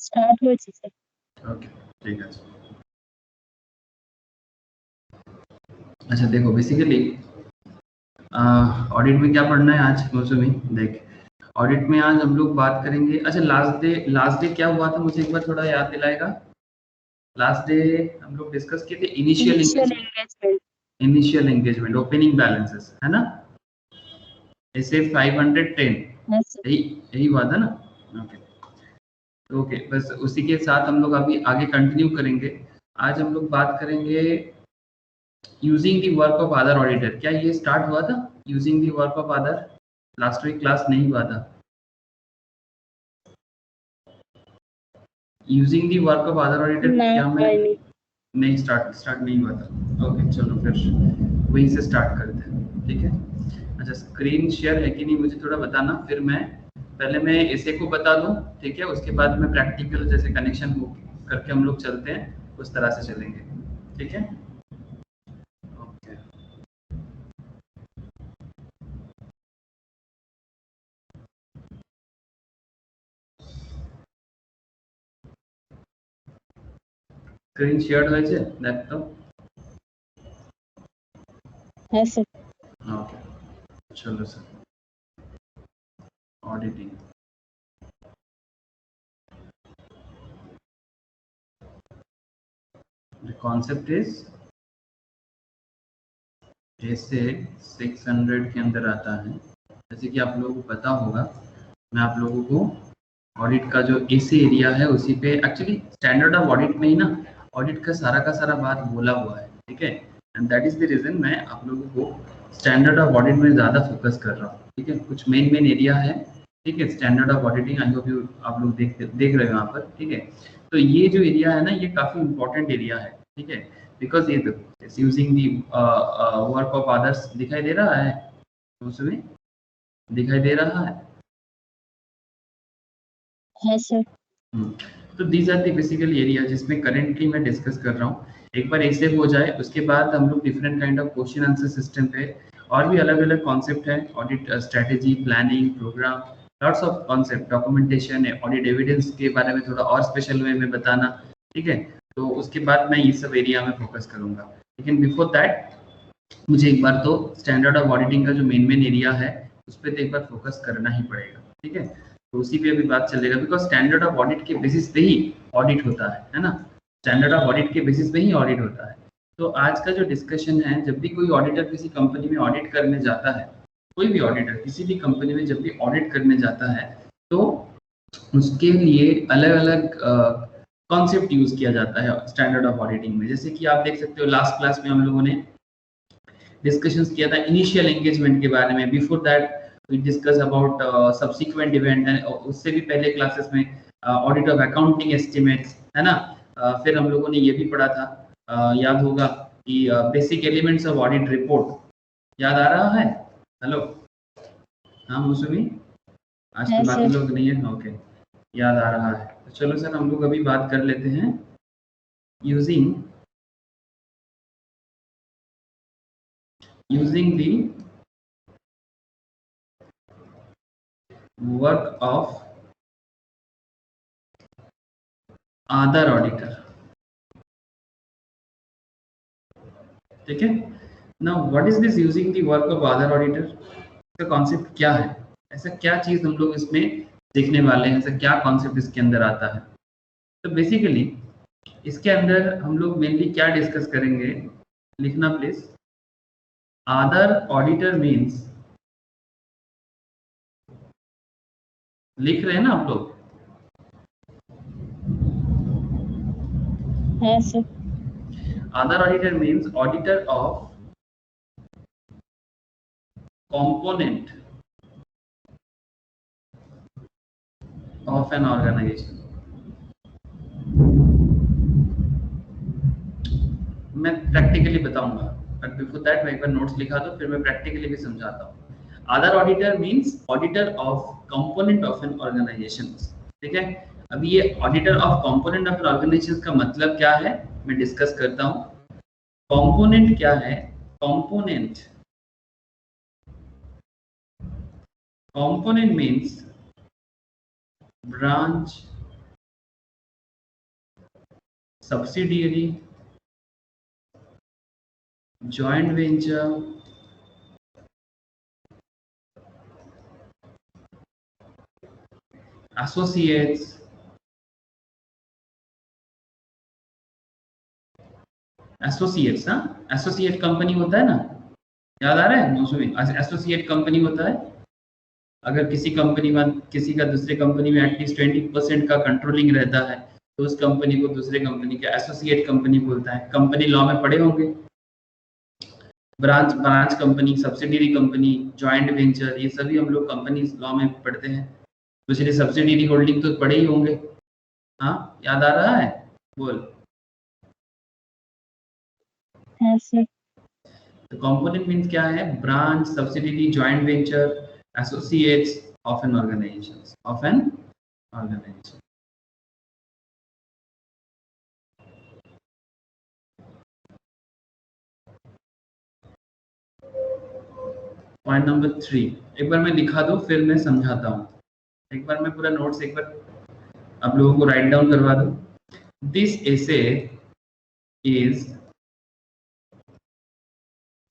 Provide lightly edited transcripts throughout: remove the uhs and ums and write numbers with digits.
Start হয়েছে sir. Okay ठीक है। अच्छा देखो बेसिकली ऑडिट में क्या पढ़ना है आज मौसमी, देख ऑडिट में आज हम लोग बात करेंगे। अच्छा लास्ट डे क्या हुआ था, मुझे एक बार थोड़ा याद दिलाएगा। लास्ट डे हम लोग डिस्कस किए थे इनिशियल एंगेजमेंट ओपनिंग बैलेंसेस, है ना, ऐसे 510 यही हुआ था ना। ओके ओके, बस उसी के साथ हम लोग अभी आगे कंटिन्यू करेंगे। आज हम लोग बात करेंगे using the work of other auditor. क्या ये स्टार्ट हुआ था using the work of other? Last week class नहीं हुआ था। Using the work of other auditor क्या मैं नहीं स्टार्ट नहीं हुआ था। ओके चलो फिर वहीं से स्टार्ट करते हैं, ठीक है। अच्छा स्क्रीन शेयर है कि नहीं मुझे थोड़ा बताना, फिर मैं पहले मैं इसे को बता दूं, ठीक है, उसके बाद में प्रैक्टिकल जैसे कनेक्शन हो करके हम लोग चलते हैं, उस तरह से चलेंगे, ठीक है। ओके স্ক্রিন শেয়ার হয়েছে দেখ তো। হ্যাঁ স্যার। ओके चलो sir auditing the concept is ऐसे 600 के अंदर आता है। जैसे कि आप लोगों को पता होगा, मैं आप लोगों को ऑडिट का जो एसी एरिया है उसी पे एक्चुअली स्टैंडर्ड ऑफ ऑडिट में ही ना ऑडिट का सारा बात बोला हुआ है, ठीक है। And that is the reason मैं आप लोगों को स्टैंडर्ड ऑफ ऑडिट में ज़्यादा फोकस कर रहा हूँ, ठीक है। कुछ मेन एरिया है, ठीक है, standard of auditing I hope you आप लोग देख रहे हो यहाँ पर, ठीक है। तो ये जो एरिया है ना ये काफ़ी इंपॉर्टेंट एरिया है, ठीक है, बिकॉज ये using the work of others दिखाई दे रहा है, उसमें दिखाई दे रहा है। हाँ सर। तो these are the basically area जिसमें करेंटली मैं डिस्कस कर रहा हूँ। एक बार ऐसे हो जाए उसके बाद हम लोग different kind of question answer system पे और भी अलग अलग कॉन्सेप्ट है, audit strategy, planning, program, lots of concept, documentation है, ऑडिट एविडेंस के बारे में थोड़ा और स्पेशल वे में बताना, ठीक है। तो उसके बाद मैं ये सब एरिया में फोकस करूंगा, लेकिन बिफोर दैट मुझे एक बार तो स्टैंडर्ड ऑफ ऑडिटिंग का जो मेन एरिया है उस पर तो एक बार फोकस करना ही पड़ेगा, ठीक है। तो उसी पे अभी बात चलेगा, बिकॉज स्टैंडर्ड ऑफ ऑडिट के बेसिस पे ही ऑडिट होता है ना, स्टैंडर्ड ऑफ ऑडिट के बेसिस पे ही ऑडिट होता है। तो आज का जो डिस्कशन है, जब भी कोई ऑडिटर किसी कंपनी में ऑडिट करने जाता है, कोई भी ऑडिटर किसी भी कंपनी में जब भी ऑडिट करने जाता है तो उसके लिए अलग अलग कॉन्सेप्ट यूज किया जाता है स्टैंडर्ड ऑफ ऑडिटिंग में। जैसे कि आप देख सकते हो लास्ट क्लास में हम लोगों ने डिस्कशंस किया था इनिशियल एंगेजमेंट के बारे में, before that we discuss about subsequent event, and उससे भी पहले क्लासेस में ऑडिट ऑफ अकाउंटिंग एस्टिमेट्स, है ना। फिर हम लोगों ने ये भी पढ़ा था, याद होगा कि basic elements of audit report, याद आ रहा है? हेलो हाँ मौसमी, आज तो बाकी लोग नहीं है, ओके याद आ रहा है। तो चलो सर हम लोग अभी बात कर लेते हैं using the work of other auditor, ठीक है ना। What is this using the work of other auditor का कॉन्सेप्ट क्या है, ऐसा क्या चीज हम लोग इसमें देखने वाले हैं, ऐसा क्या कॉन्सेप्ट इसके अंदर आता है। तो बेसिकली इसके अंदर हम लोग मेनली क्या डिस्कस करेंगे, लिखना प्लीज। अदर ऑडिटर मीन्स, लिख रहे हैं ना आप लोग? हाँ sir. Other auditor means auditor of component of an organization। मैं प्रैक्टिकली बताऊंगा, बट बिफोर दैट मैं एक बार नोट्स लिखा दो, फिर मैं प्रैक्टिकली भी समझाता हूँ। Other auditor means auditor of component of an organisation, ठीक है। अभी ये auditor of component of an organisation का मतलब क्या है मैं डिस्कस करता हूँ। कंपोनेंट क्या है? Component means branch subsidiary, joint venture, associates, associates. हाँ, एसोसिएट कंपनी होता है ना, याद आ रहा है मौसमी? एसोसिएट कंपनी होता है अगर किसी कंपनी में किसी का दूसरे कंपनी में एटलीस्ट 20% का कंट्रोलिंग रहता है तो उस कंपनी को दूसरे कंपनी का एसोसिएट कंपनी बोलता है। कंपनी लॉ में पढ़े होंगे, branch branch company, subsidiary company, joint venture, ये सभी हम लोग कंपनी लॉ में पढ़ते हैं। तो इसलिए सब्सिडियरी होल्डिंग तो पढ़े ही होंगे। हाँ, याद आ रहा है? बोल। Yes, sir. तो कंपोनेंट मींस क्या है? Branch, subsidiary, joint venture, associates of an organisation, point number 3 एक बार मैं लिखा दूं फिर मैं समझाता हूँ। एक बार मैं पूरा नोट्स एक बार आप लोगों को राइट डाउन करवा दूं। This SA is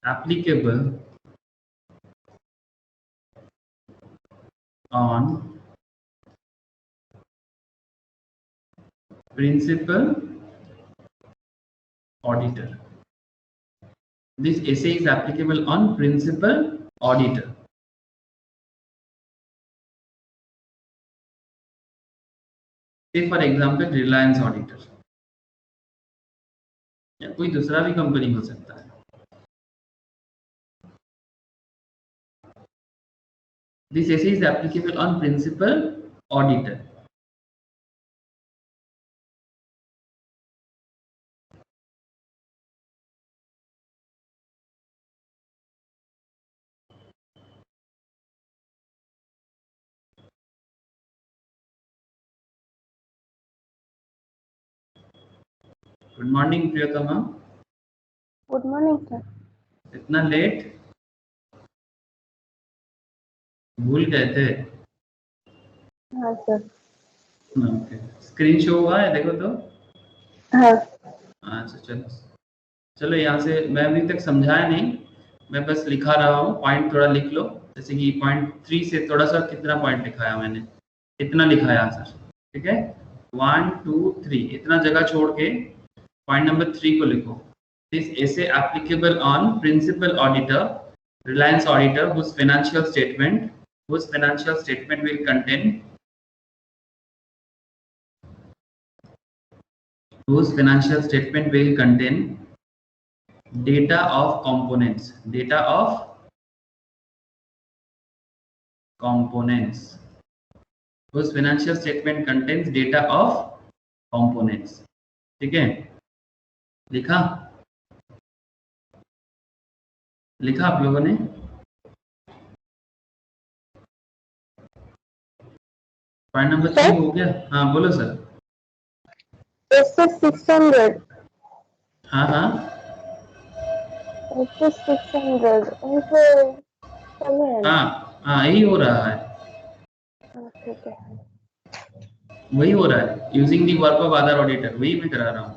applicable on principal auditor. This essay is applicable on principal auditor. Say for example Reliance auditor या कोई दूसरा भी कंपनी हो सकता है। This essay is applicable on principal auditor. Good morning प्रियतमा। Good morning sir. इतना late? भूल गए थे? हाँ सर। ओके, स्क्रीन शो हुआ है देखो तो। हाँ। अच्छा चलो चलो, यहाँ से मैं अभी तक समझाया नहीं, मैं बस लिखा रहा हूँ। पॉइंट थोड़ा लिख लो, जैसे कि पॉइंट 3 से थोड़ा सा कितना पॉइंट लिखाया मैंने, इतना लिखाया आंसर, ठीक है? 1 2 3 इतना जगह छोड़ के पॉइंट नंबर 3 को लिखो। This SA applicable on principal auditor, reliance auditor, whose financial statement will contain data of components, whose financial statement contains data of components। ठीक है, लिखा आप लोगों ने? पॉइंट नंबर 3 हो गया? हाँ बोलो सर। एसए 600। हाँ हाँ, एसए 600 उनसे कम है ना? हाँ हाँ, यही हो रहा है, ठीक है, वही हो रहा है। Using the work of other auditor, वही मैं करा रहा हूँ।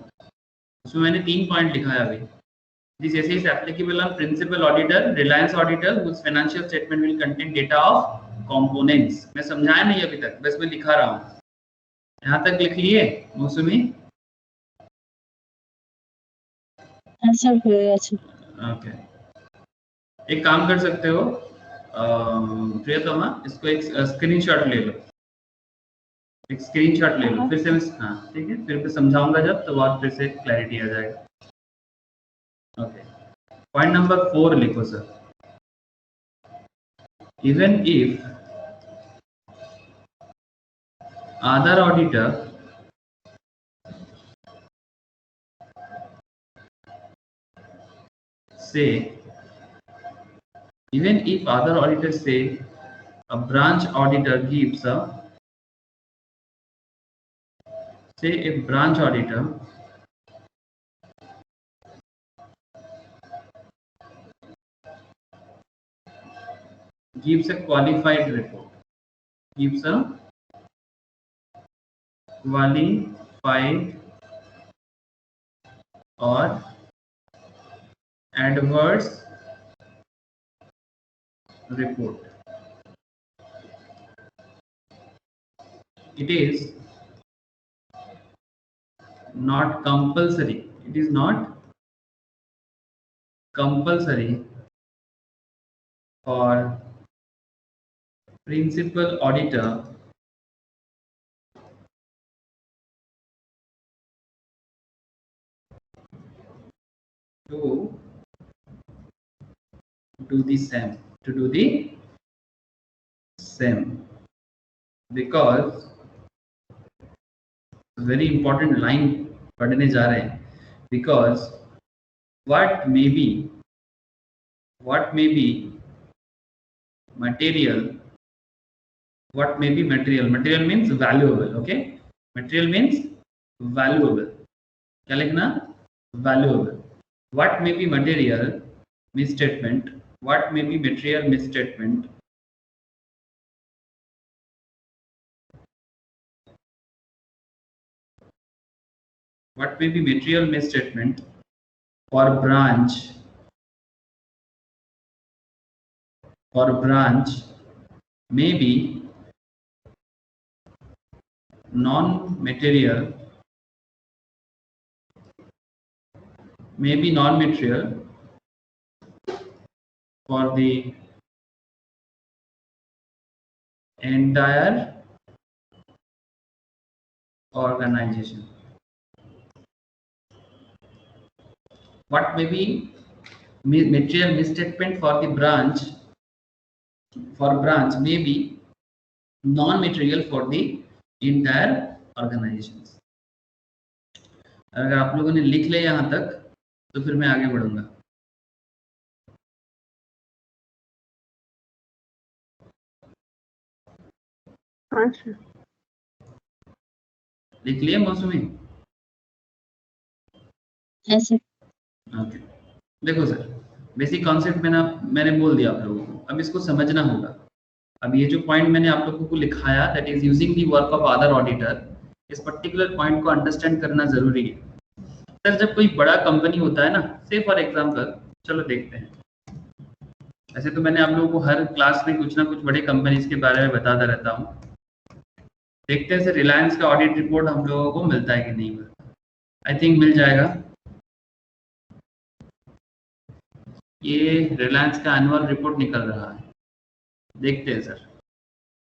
उसमें मैंने 3 पॉइंट लिखा है अभी। This SA is applicable on principal auditor, reliance auditor, whose financial statement will contain data of components। मैं समझाया नहीं अभी तक, बस मैं लिखा रहा हूँ। यहाँ तक लिख लिए मौसमी? Answer हुआ अच्छा। ओके, एक काम कर सकते हो प्रियतमा, इसको एक स्क्रीनशॉट ले लो, एक स्क्रीनशॉट ले लो, फिर से मैं, हाँ ठीक है, फिर मैं समझाऊंगा जब, तो और फिर से क्लैरिटी आ जाएगा। ओके, पॉइंट नंबर 4 लिखो sir. Even if other auditor say, even if other auditors say a branch auditor gives a, say a branch auditor gives a qualified report, gives a qualified और adverse report. It is not compulsory. It is not compulsory for principal auditor to do the same. Because very important line पढ़ने जा रहे हैं. Because what may be material. What may be material? Material means valuable. Okay, material means valuable. क्या लिखना? Valuable. What may be material misstatement? What may be material misstatement? What may be material misstatement for branch? May be non-material. For the entire organization. What may be material misstatement for the branch? May be non-material for the entire organizations. अगर आप लोगों ने लिख लिया यहाँ तक तो फिर मैं आगे बढ़ूंगा. अच्छा, लिख लिया मौसमी? ऐसे ओके. देखो सर, बेसिक कॉन्सेप्ट मैंने बोल दिया आप लोगों को. अब इसको समझना होगा. अब ये जो पॉइंट मैंने आप लोगों को लिखाया, that is using the work of other auditor, इस पर्टिकुलर पॉइंट को अंडरस्टैंड करना जरूरी है. सर जब कोई बड़ा कंपनी होता है ना, से फॉर एग्जांपल, चलो देखते हैं. ऐसे तो मैंने आप लोगों को हर क्लास में कुछ ना कुछ बड़े कंपनीज के बारे में बताता रहता हूँ. देखते हैं सर रिलायंस का ऑडिट रिपोर्ट हम लोगों को मिलता है कि नहीं मिलता. आई थिंक मिल जाएगा. ये रिलायंस का एनुअल रिपोर्ट निकल रहा है. देखते हैं सर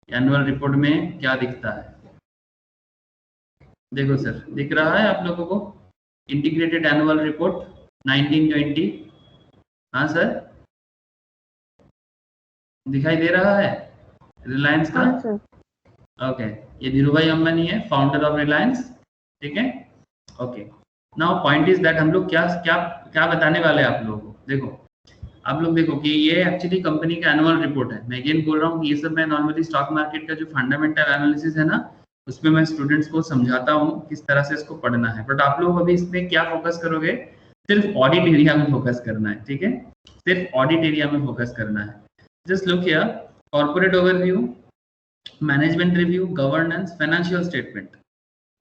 एनुअल रिपोर्ट में क्या दिखता है. देखो सर, दिख रहा है आप लोगों को इंटीग्रेटेड एनुअल रिपोर्ट 1920. हाँ सर, दिखाई दे रहा है रिलायंस का. हाँ सर. ओके, ये धीरूभाई अंबानी है, फाउंडर ऑफ रिलायंस. ठीक है. Okay, now point is that हम लोग क्या बताने वाले हैं आप लोगों को. देखो आप लोग देखो कि ये एक्चुअली कंपनी का एनुअल रिपोर्ट है. मैं अगेन बोल रहा हूँ कि ये सब मैं नॉर्मली स्टॉक मार्केट का जो फंडामेंटल एनालिसिस है ना, उसमें मैं स्टूडेंट्स को समझाता हूँ किस तरह से इसको पढ़ना है. बट आप लोग अभी इसमें क्या फोकस करोगे? सिर्फ ऑडिट एरिया में फोकस करना है. ठीक है, सिर्फ ऑडिट एरिया में फोकस करना है. Just look here, corporate overview, management review, governance, financial statement.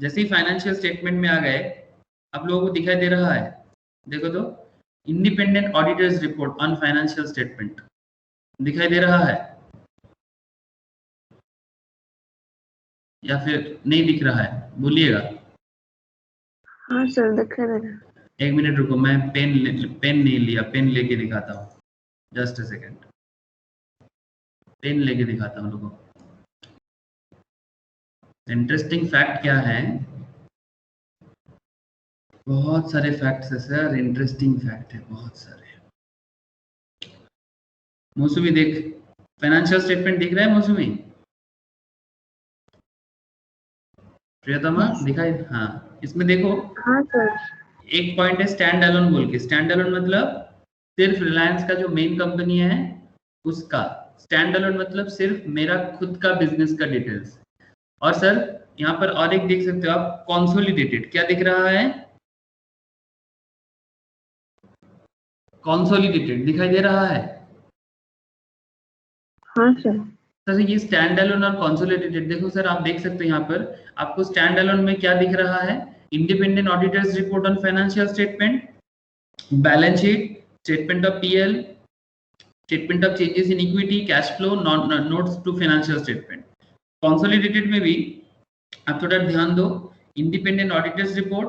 जैसे ही फाइनेंशियल स्टेटमेंट में आ गए, आप लोगों को दिखाई दे रहा है, देखो तो, independent auditors report on financial statement दिखाई दे रहा है या फिर नहीं दिख रहा है? बोलिएगा. हाँ सर, दिख रहा है. एक मिनट रुको, मैं पेन नहीं लिया, पेन लेके दिखाता हूँ. जस्ट अ सेकेंड, पेन लेके दिखाता हूँ लोगों को. इंटरेस्टिंग फैक्ट क्या है? बहुत सारे फैक्ट्स है सर, इंटरेस्टिंग फैक्ट है बहुत सारे. मौसमी देख, फाइनेंशियल स्टेटमेंट दिख रहा है मौसमी? प्रियतमा दिखाई? हाँ, इसमें देखो. हाँ सर. एक पॉइंट है स्टैंड अलोन बोल के. स्टैंड अलोन मतलब सिर्फ रिलायंस का जो मेन कंपनी है उसका. स्टैंड अलोन मतलब सिर्फ मेरा खुद का बिजनेस का डिटेल्स. और सर यहाँ पर और एक देख सकते हो आप, कॉन्सोलिडेटेड. क्या दिख रहा है? कॉन्सोलिडेटेड दिखाई दे रहा है? हाँ सर. सर ये स्टैंड अलोन और कॉन्सोलिडेटेड, देखो सर आप देख सकते हो यहाँ पर आपको स्टैंड अलोन में क्या दिख रहा है? independent auditors report on financial statement, balance sheet, statement of PL, statement of changes in equity, cash flow, notes to financial statement. Consolidated में भी आप थोड़ा ध्यान दो, independent auditors report,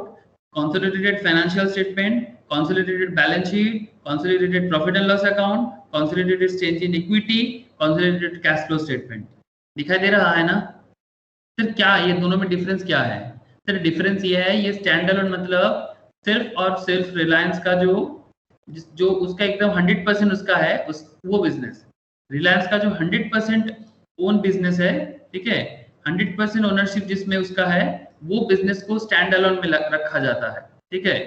consolidated financial statement, consolidated balance sheet, consolidated profit and loss account, consolidated change in equity, consolidated cash flow statement. दिखाई दे रहा है ना? सर क्या ये दोनों में डिफरेंस क्या है? सर डिफरेंस ये है, ये स्टैंड अलोन मतलब सिर्फ और सिर्फ रिलायंस का जो उसका एकदम 100% उसका है वो बिजनेस, रिलायंस का जो 100% ओन बिजनेस है, ठीक है, 100% ओनरशिप जिसमें उसका है, वो बिजनेस को स्टैंड अलोन में रखा जाता है, ठीक है,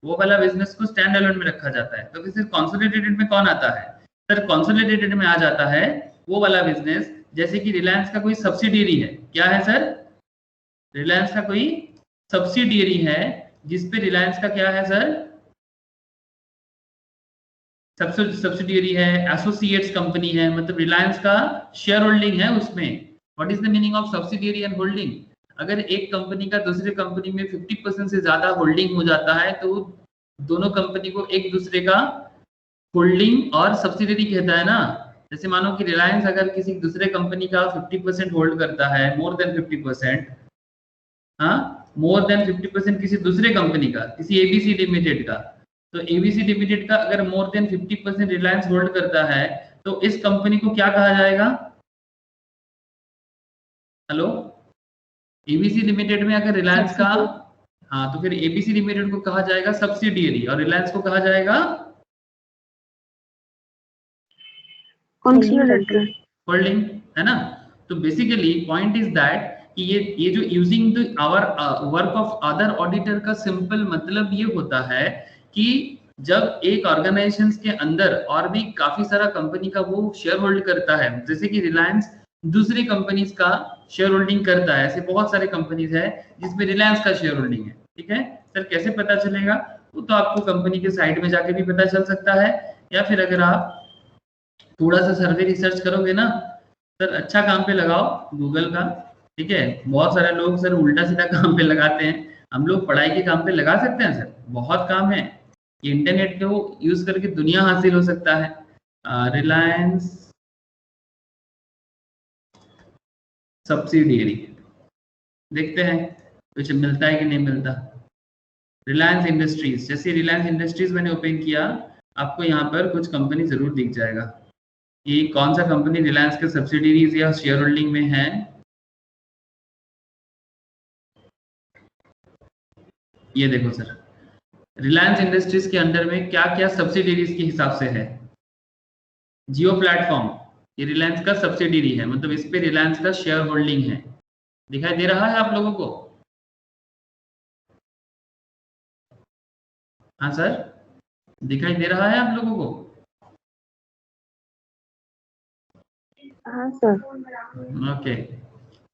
वो वाला बिजनेस को स्टैंड अलोन में रखा जाता है। तो फिर कंसोलिडेटेड में कौन आता है? सर कंसोलिडेटेड में आ जाता है वो वाला बिजनेस जैसे कि रिलायंस का कोई सब्सिडियरी है, क्या है सर? रिलायंस का कोई सब्सिडियरी है जिसपे रिलायंस का क्या है सर? सब्सिडियरी है, एसोसिएट्स कंपनी है, मतलब रिलायंस का शेयर होल्डिंग है उसमें। What is the meaning of subsidiary and holding? अगर एक कंपनी का दूसरे कंपनी में 50% से ज्यादा होल्डिंग हो जाता है तो दोनों कंपनी को एक दूसरे का होल्डिंग और सब्सिडियरी कहता है ना। जैसे मानो कि रिलायंस अगर किसी दूसरे कंपनी का 50% होल्ड करता है, मोर देन 50%, हाँ, मोर देन 50% किसी दूसरे कंपनी का, किसी एबीसी लिमिटेड का, तो एबीसी लिमिटेड का अगर मोर देन 50% रिलायंस होल्ड करता है तो इस कंपनी को क्या कहा जाएगा? हेलो, एबीसी लिमिटेड में अगर रिलायंस का, हाँ, तो फिर एबीसी लिमिटेड को कहा जाएगा सब्सिडियरी और रिलायंस को कहा जाएगा होल्डिंग, है ना। तो बेसिकली पॉइंट इज दैट कि ये जो using the our work of other auditor का सिंपल मतलब ये होता है कि जब एक ऑर्गेनाइजेशन के अंदर और भी काफी सारा कंपनी का वो शेयर होल्ड करता है, जैसे कि रिलायंस दूसरी कंपनीज का शेयर होल्डिंग करता है, ऐसे बहुत सारे कंपनीज है जिसमें रिलायंस का शेयर होल्डिंग है, ठीक है सर। कैसे पता चलेगा? वो तो आपको कंपनी के साइट में जाके भी पता चल सकता है, या फिर अगर आप थोड़ा सा सर्वे रिसर्च करोगे ना सर, अच्छा काम पे लगाओ गूगल का, ठीक है। बहुत सारे लोग सर उल्टा सीधा काम पे लगाते हैं, हम लोग पढ़ाई के काम पे लगा सकते हैं सर, बहुत काम है। ये इंटरनेट को यूज करके दुनिया हासिल हो सकता है। रिलायंस सब्सिडियरी देखते हैं कुछ मिलता है कि नहीं मिलता। रिलायंस इंडस्ट्रीज, जैसे रिलायंस इंडस्ट्रीज मैंने ओपन किया, आपको यहाँ पर कुछ कंपनी जरूर दिख जाएगा कि कौन सा कंपनी रिलायंस के सब्सिडियरीज या शेयर होल्डिंग में है। ये देखो सर, रिलायंस इंडस्ट्रीज के अंडर में क्या क्या सब्सिडियरीज के हिसाब से है। जियो प्लेटफॉर्म, ये रिलायंस का सब्सिडियरी है, मतलब इस पे रिलायंस का शेयर होल्डिंग है। दिखाई दे रहा है आप लोगों को? हाँ सर, दिखाई दे रहा है आप लोगों को? हाँ सर। ओके,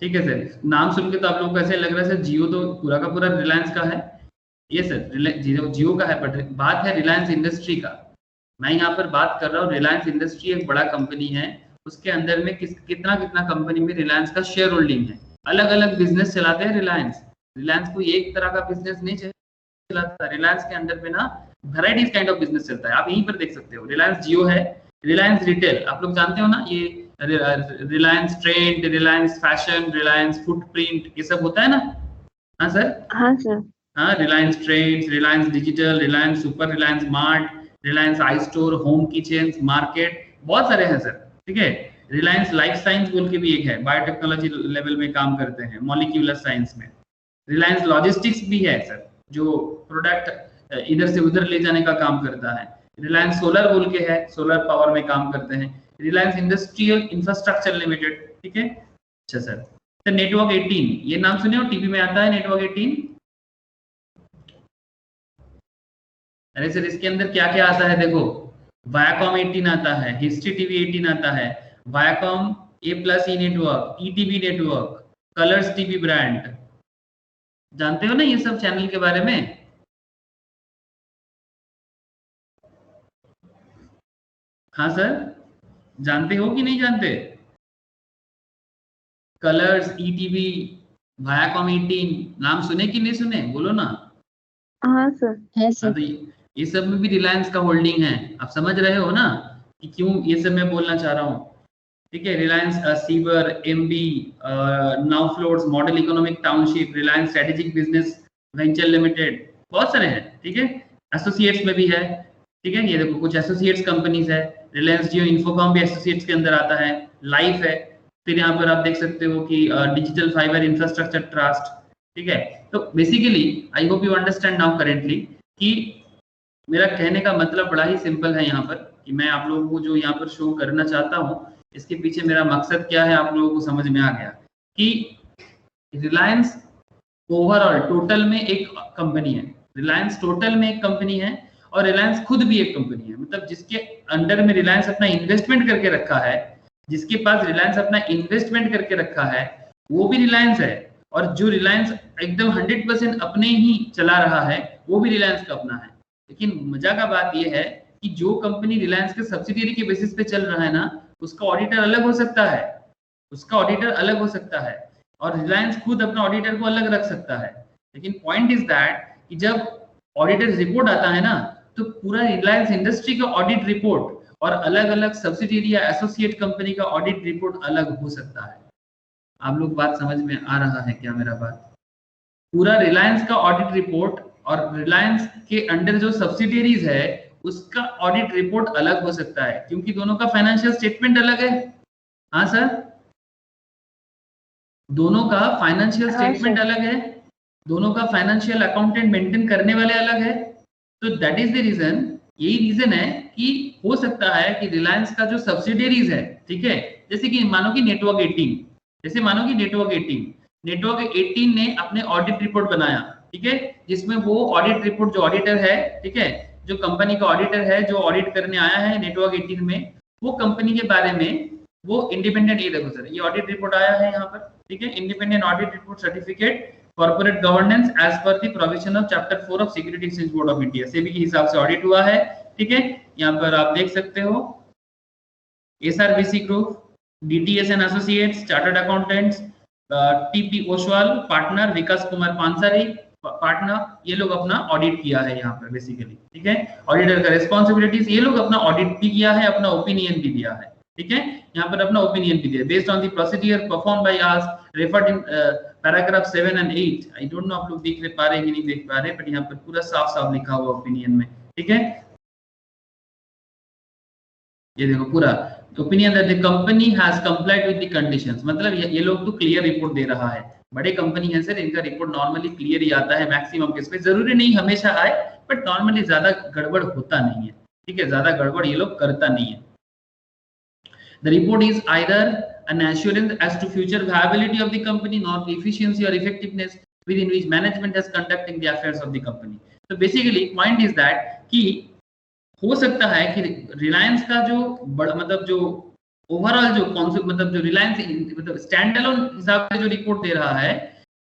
ठीक है सर। नाम सुन के तो आप लोगों को ऐसे लग रहा है सर जियो तो पूरा का पूरा रिलायंस का है। ये सर जियो का है, बट बात है रिलायंस इंडस्ट्री का। मैं यहाँ पर बात कर रहा हूँ, रिलायंस इंडस्ट्री एक बड़ा कंपनी है, उसके अंदर में कितना कितना कंपनी में रिलायंस का शेयर होल्डिंग है। अलग अलग बिजनेस चलाते हैं रिलायंस। रिलायंस कोई एक तरह का बिजनेस नहीं चलाता, रिलायंस के अंदर में ना वैराइटीज काइंड ऑफ बिजनेस चलता है। आप यहीं पर देख सकते हो, रिलायंस जियो है, रिलायंस रिटेल आप लोग जानते हो ना, ये Reliance trend, Reliance fashion, Reliance footprint, ये सब होता है ना। हाँ सर, हाँ सर। हाँ, Reliance trends, Reliance digital, Reliance super, Reliance mart, Reliance I store, home kitchen, market, बहुत सारे हैं सर, ठीक है। रिलायंस लाइफ साइंस बोल के भी एक है, बायोटेक्नोलॉजी लेवल में काम करते हैं, मॉलिक्यूलर साइंस में। रिलायंस लॉजिस्टिक्स भी है सर, जो प्रोडक्ट इधर से उधर ले जाने का काम करता है। रिलायंस सोलर बोल के है, सोलर पावर में काम करते हैं। रिलायंस इंडस्ट्रियल इंफ्रास्ट्रक्चर लिमिटेड, ठीक है। अच्छा सर, नेटवर्क 18, ये नाम सुने हो, टीवी में आता है नेटवर्क 18। अरे सर इसके अंदर क्या क्या आता है देखो, वायाकॉम 18 आता है, हिस्ट्री टीवी 18 आता है, Viacom A+E network, ETV network, Colors TV brand, जानते हो ना ये सब चैनल के बारे में। हाँ सर, जानते हो कि नहीं जानते? कलर्स, ETV, वायाकॉम 18 नाम सुने कि नहीं सुने, बोलो ना। हाँ सर। है हाँ, सर। तो ये सब में भी रिलायंस का होल्डिंग है, आप समझ रहे हो ना कि क्यों ये सब मैं बोलना चाह रहा हूँ। ठीक है, Reliance sewer, MB, now floats, model economic township, Reliance strategic business venture limited, बहुत सारे हैं। ठीक है, एसोसिएट्स में भी है। ठीक है, ये देखो कुछ एसोसिएट्स कंपनीज है, रिलायंस जियो इन्फोकॉम भी एसोसिएट्स के अंदर आता है, लाइफ है। फिर यहाँ पर आप देख सकते हो कि डिजिटल फाइबर इंफ्रास्ट्रक्चर ट्रस्ट। ठीक है, तो basically I hope you understand now currently कि मेरा कहने का मतलब बड़ा ही सिंपल है यहाँ पर, कि मैं आप लोगों को जो यहाँ पर शो करना चाहता हूँ, इसके पीछे मेरा मकसद क्या है आप लोगों को समझ में आ गया कि रिलायंस ओवरऑल टोटल में एक कंपनी है, रिलायंस टोटल में एक कंपनी है, और रिलायंस खुद भी एक कंपनी है। मतलब जिसके अंडर में रिलायंस अपना इन्वेस्टमेंट करके रखा है, जिसके पास रिलायंस अपना इन्वेस्टमेंट करके रखा है, वो भी रिलायंस है। और जो रिलायंस एकदम 100% अपने ही चला रहा है, वो भी रिलायंस का अपना है। लेकिन मजा का बात यह है कि जो कंपनी रिलायंस के सब्सिडियरी के बेसिस पे चल रहा है ना, उसका ऑडिटर अलग हो सकता है, उसका ऑडिटर अलग हो सकता है, और रिलायंस खुद अपना ऑडिटर को अलग रख सकता है। लेकिन पॉइंट इज दैट कि जब ऑडिटर रिपोर्ट आता है ना, तो पूरा रिलायंस इंडस्ट्री का ऑडिट रिपोर्ट और अलग अलग सब्सिडियरी या एसोसिएट कंपनी का ऑडिट रिपोर्ट अलग हो सकता है। आप लोग बात समझ में आ रहा है क्या मेरा बात? पूरा रिलायंस का ऑडिट रिपोर्ट और रिलायंस के अंडर जो सब्सिडियरीज है उसका ऑडिट रिपोर्ट अलग हो सकता है, क्योंकि दोनों का फाइनेंशियल स्टेटमेंट अलग है। हाँ सर, दोनों का फाइनेंशियल स्टेटमेंट अलग है, दोनों का फाइनेंशियल अकाउंटेंट मेंटेन करने वाले अलग है। तो दैट इज द रीजन, यही रीजन है कि हो सकता है कि रिलायंस का जो सब्सिडियरीज है, ठीक है, जैसे कि मानो कि नेटवर्क 18, जैसे मानो कि नेटवर्क 18 ने अपने ऑडिट रिपोर्ट बनाया, ठीक है, जिसमें वो ऑडिट रिपोर्ट जो ऑडिटर है, ठीक है, जो कंपनी का ऑडिटर है जो ऑडिट करने आया है नेटवर्क 18 में, वो कंपनी के बारे में वो इंडिपेंडेंट, ये देखो सर, ये ऑडिट रिपोर्ट आया है यहाँ पर, ठीक है, independent audit report certificate corporate governance as per the provision of chapter 4 of security exchange board of India, SEBI के हिसाब से ऑडिट हुआ है। ठीक है, यहाँ पर आप देख सकते हो SRBC group, DTS and associates, chartered accountants, TP Oswal partner, Vikas Kumar Pansari partner, ये लोग अपना ऑडिट किया है यहाँ पर बेसिकली। ठीक है, ऑडिटर का रिस्पॉन्सिबिलिटीज, ये लोग अपना ऑडिट भी किया है, अपना ओपिनियन भी दिया है। ठीक है, यहाँ पर अपना ओपिनियन भी दिया based on the procedure perform by us referred in paragraph 7 and 8। I don't know आप लोग देख पा रहे हैं कि नहीं देख पा रहे, बट यहाँ पर पूरा साफ साफ लिखा हुआ ओपिनियन में। ठीक है, ये देखो पूरा opinion that the company has complied with the conditions, मतलब ये लोग तो क्लियर रिपोर्ट दे रहा है। बड़े कंपनी है सर, इनका रिपोर्ट नॉर्मली क्लियर ही आता है मैक्सिमम केस पे, जरूरी नहीं हमेशा आए, बट नॉर्मली ज्यादा गड़बड़ होता नहीं है। ठीक है, ज्यादा गड़बड़ ये लोग करता नहीं है। The report is either an assurance as to future viability of the company, nor the efficiency or effectiveness within which management is conducting the affairs of the company. So basically point is that कि हो सकता है कि रिलायंस का जो बड़ा मतलब जो ओवरऑल जो कॉन्सेप्ट मतलब जो रिलायंस मतलब स्टैंड अलोन हिसाब से जो रिपोर्ट दे रहा है,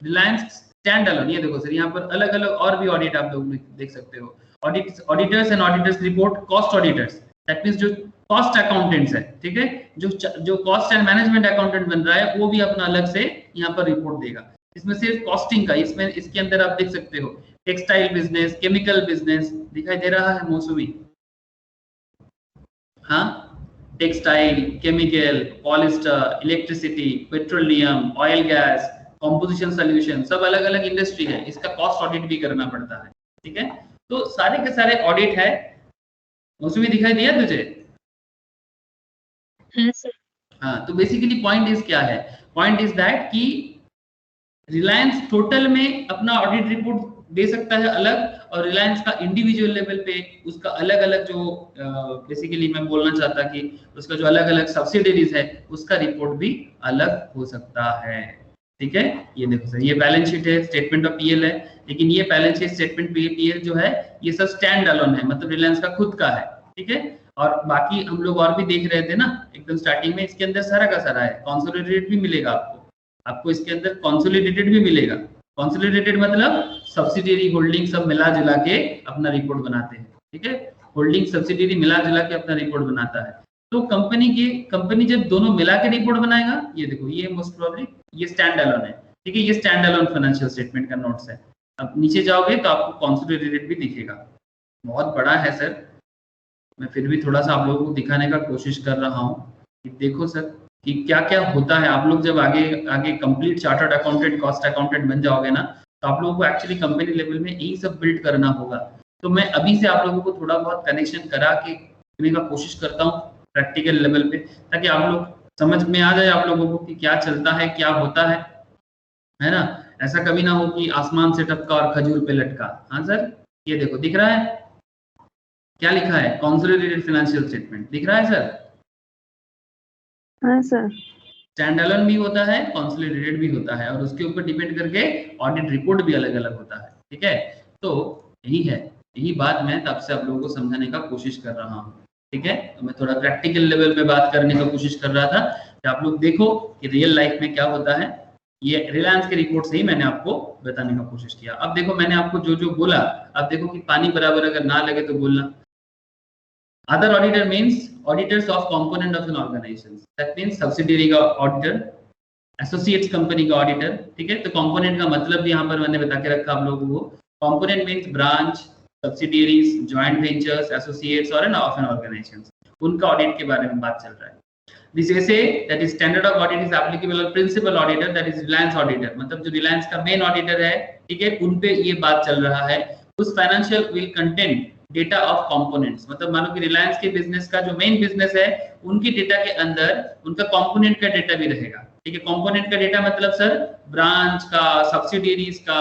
रिलायंस स्टैंड अलोन, ये देखो सर यहाँ पर अलग अलग और भी ऑडिट आप लोग देख सकते हो, auditors and auditors report, cost auditors, that means जो कॉस्ट अकाउंटेंट्स है, ठीक है, जो कॉस्ट एंड मैनेजमेंट अकाउंटेंट बन रहा है वो भी अपना अलग से यहाँ पर रिपोर्ट देगा। इसमें सिर्फ कॉस्टिंग का, इसमें इसके अंदर आप देख सकते हो टेक्सटाइल बिजनेस, केमिकल बिजनेस दिखाई दे रहा है मौसमी, हाँ, textile, chemical, polyester, electricity, petroleum, oil gas, composition solution, सब अलग अलग इंडस्ट्री है, इसका कॉस्ट ऑडिट भी करना पड़ता है। ठीक है, तो सारे के सारे ऑडिट है। मौसमी दिखाई दिया तुझे? हाँ, तो बेसिकली पॉइंट इज क्या है, पॉइंट इज दैट कि रिलायंस टोटल में अपना ऑडिट रिपोर्ट दे सकता है अलग, और रिलायंस का इंडिविजुअल लेवल पे उसका अलग अलग जो बेसिकली मैं बोलना चाहता कि उसका जो अलग अलग सब्सिडियरीज है उसका रिपोर्ट भी अलग हो सकता है। ठीक है, ये देखो सर, ये बैलेंस शीट है, स्टेटमेंट ऑफ पीएल है, लेकिन ये बैलेंस शीट स्टेटमेंट पीएल जो है ये सब स्टैंड अलोन है, मतलब रिलायंस का खुद का है। ठीक है, और बाकी हम लोग और भी देख रहे थे ना एकदम स्टार्टिंग में, इसके अंदर सारा का सारा है, कंसोलिडेटेड भी मिलेगा आपको इसके अंदर कंसोलिडेटेड भी मिलेगा। कंसोलिडेटेड मतलब सब्सिडियरी होल्डिंग सब मिला जुला के अपना रिपोर्ट बनाते हैं। ठीक है, होल्डिंग सब्सिडियरी मिला जुला के अपना रिपोर्ट बनाता है। तो कंपनी जब दोनों मिला के रिपोर्ट बनाएगा, ये देखो ये मोस्ट प्रोबेबली ये स्टैंड अलोन है, ठीक है, ये स्टैंड अलोन फाइनेंशियल स्टेटमेंट का नोट्स है। अब नीचे जाओगे तो आपको कंसोलिडेटेड भी दिखेगा, बहुत बड़ा है सर, मैं फिर भी थोड़ा सा आप लोगों को दिखाने का कोशिश कर रहा हूँ कि देखो सर कि क्या क्या होता है। आप लोग जब आगे आगे complete chartered accountant, cost accountant बन जाओगे ना, तो आप लोगों को एक्चुअली कंपनी लेवल में यही सब बिल्ड करना होगा। तो मैं अभी से आप लोगों को थोड़ा बहुत कनेक्शन करा के देने का कोशिश करता हूँ प्रैक्टिकल लेवल पे, ताकि आप लोग समझ में आ जाए आप लोगों को कि क्या चलता है, क्या होता है ना। ऐसा कभी ना हो कि आसमान से टपका और खजूर पे लटका। हाँ सर, ये देखो दिख रहा है क्या लिखा है, कंसोलिडेटेड फाइनेंशियल स्टेटमेंट दिख रहा है सर? हाँ सर। स्टैंड अलोन भी होता है, कंसोलिडेटेड भी होता है, और उसके ऊपर डिपेंड करके ऑडिट रिपोर्ट भी अलग अलग होता है। ठीक है, तो यही है, यही बात मैं तब से आप लोगों को समझाने का कोशिश कर रहा हूँ। ठीक है, तो मैं थोड़ा प्रैक्टिकल लेवल पे बात करने का कोशिश कर रहा था कि आप लोग देखो कि रियल लाइफ में क्या होता है। ये रिलायंस के रिपोर्ट से ही मैंने आपको बताने का कोशिश किया। अब देखो मैंने आपको जो जो बोला, अब देखो कि पानी बराबर अगर ना लगे तो बोलना। Other auditor means auditors of component of an organisation, that means subsidiary का ऑडिटर, एसोसिएट्स कंपनी का ऑडिटर। ठीक है, तो कंपोनेंट का मतलब भी यहाँ पर मैंने बता के रखा आप लोगों को। Component means branch, subsidiaries, joint ventures, associates और ऑफ एन ऑर्गेनाइजेशन, उनका ऑडिट के बारे में बात चल रहा है। This essay that is standard of audit is applicable on principal auditor, that is Reliance auditor, मतलब जो रिलायंस का मेन ऑडिटर है, ठीक है, उन पे ये बात चल रहा है। उस financial will contain data of components, मतलब मानो कि रिलायंस के बिजनेस का जो मेन बिजनेस है, उनकी डेटा के अंदर उनका कंपोनेंट का डेटा भी रहेगा। ठीक है, कंपोनेंट का डेटा मतलब सर ब्रांच का, सब्सिडियरीज का,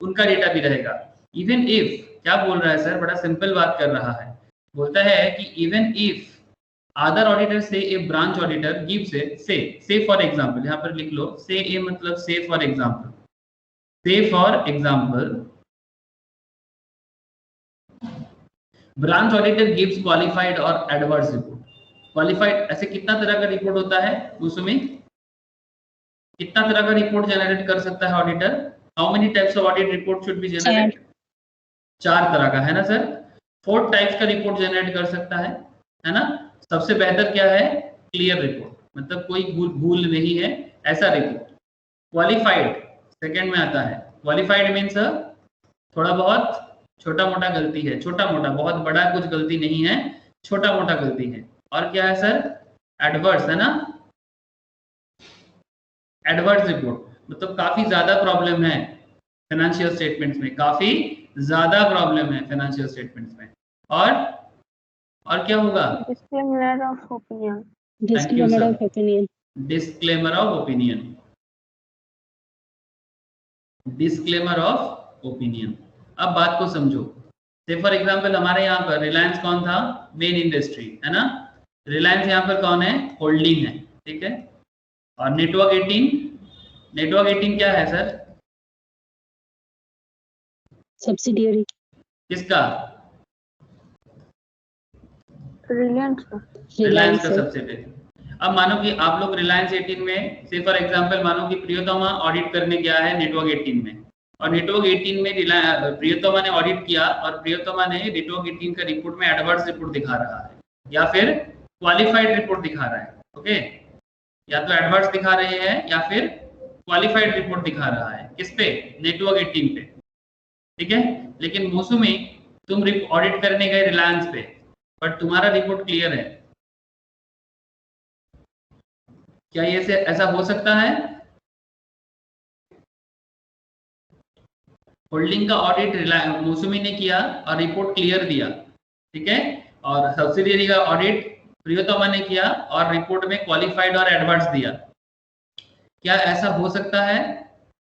उनका डेटा भी रहेगा। इवन इफ, क्या बोल रहा है सर, बड़ा सिंपल बात कर रहा है, बोलता है कि even if other auditor say a branch auditor gives say for example, यहाँ पर लिख लो say a मतलब say for example branch auditor gives qualified or adverse report। qualified ऐसे कितना तरह का रिपोर्ट होता है उसमें, कितना तरह का रिपोर्ट जनरेट कर सकता है auditor? How many types of audit report should be generate? 4 तरह का, है ना सर? 4 टाइप्स का रिपोर्ट जनरेट कर सकता है ना। सबसे बेहतर क्या है? क्लियर रिपोर्ट, मतलब कोई भूल नहीं है ऐसा रिपोर्ट। क्वालिफाइड सेकंड में आता है। क्वालिफाइड मीन्स थोड़ा बहुत छोटा मोटा गलती है, छोटा मोटा, बहुत बड़ा कुछ गलती नहीं है, छोटा मोटा गलती है। और क्या है सर? एडवर्स, है ना। एडवर्स रिपोर्ट मतलब काफी ज्यादा प्रॉब्लम है फाइनेंशियल स्टेटमेंट्स में, काफी ज्यादा प्रॉब्लम है फाइनेंशियल स्टेटमेंट्स में। और क्या होगा? Disclaimer of opinion. Disclaimer of opinion. Disclaimer of opinion, disclaimer of opinion. अब बात को समझो। से फॉर एग्जांपल हमारे यहाँ पर रिलायंस कौन था? मेन इंडस्ट्री, है ना। रिलायंस यहाँ पर कौन है? होल्डिंग है, ठीक है। और नेटवर्क 18 क्या है सर? सब्सिडियरी। किसका? रिलायंस का सब्सिडियरी। अब मानो कि आप लोग रिलायंस 18 में से फॉर एग्जांपल मानो कि प्रियोतमा ऑडिट करने गया है नेटवर्क 18 में, और नेटवर्क 18 में प्रियोतमा ने ऑडिट किया और प्रियोतमा ने नेटवर्क 18 का रिपोर्ट में एडवर्स रिपोर्ट दिखा रहा है या फिर क्वालिफाइड रिपोर्ट दिखा रहा है। ओके, या तो एडवर्स दिखा रहे हैं या फिर क्वालिफाइड रिपोर्ट दिखा रहा है। किस पे? नेटवर्क 18 पे, ठीक है। लेकिन मौसमी तुम ऑडिट करने गए रिलायंस पे, बट तुम्हारा रिपोर्ट क्लियर है। क्या ये से ऐसा हो सकता है? होल्डिंग का ऑडिट मौसमी ने किया और रिपोर्ट क्लियर दिया, ठीक है, और सब्सिडियरी का ऑडिट प्रियोतमा ने किया और रिपोर्ट में क्वालिफाइड और एडवर्स दिया। क्या ऐसा हो सकता है?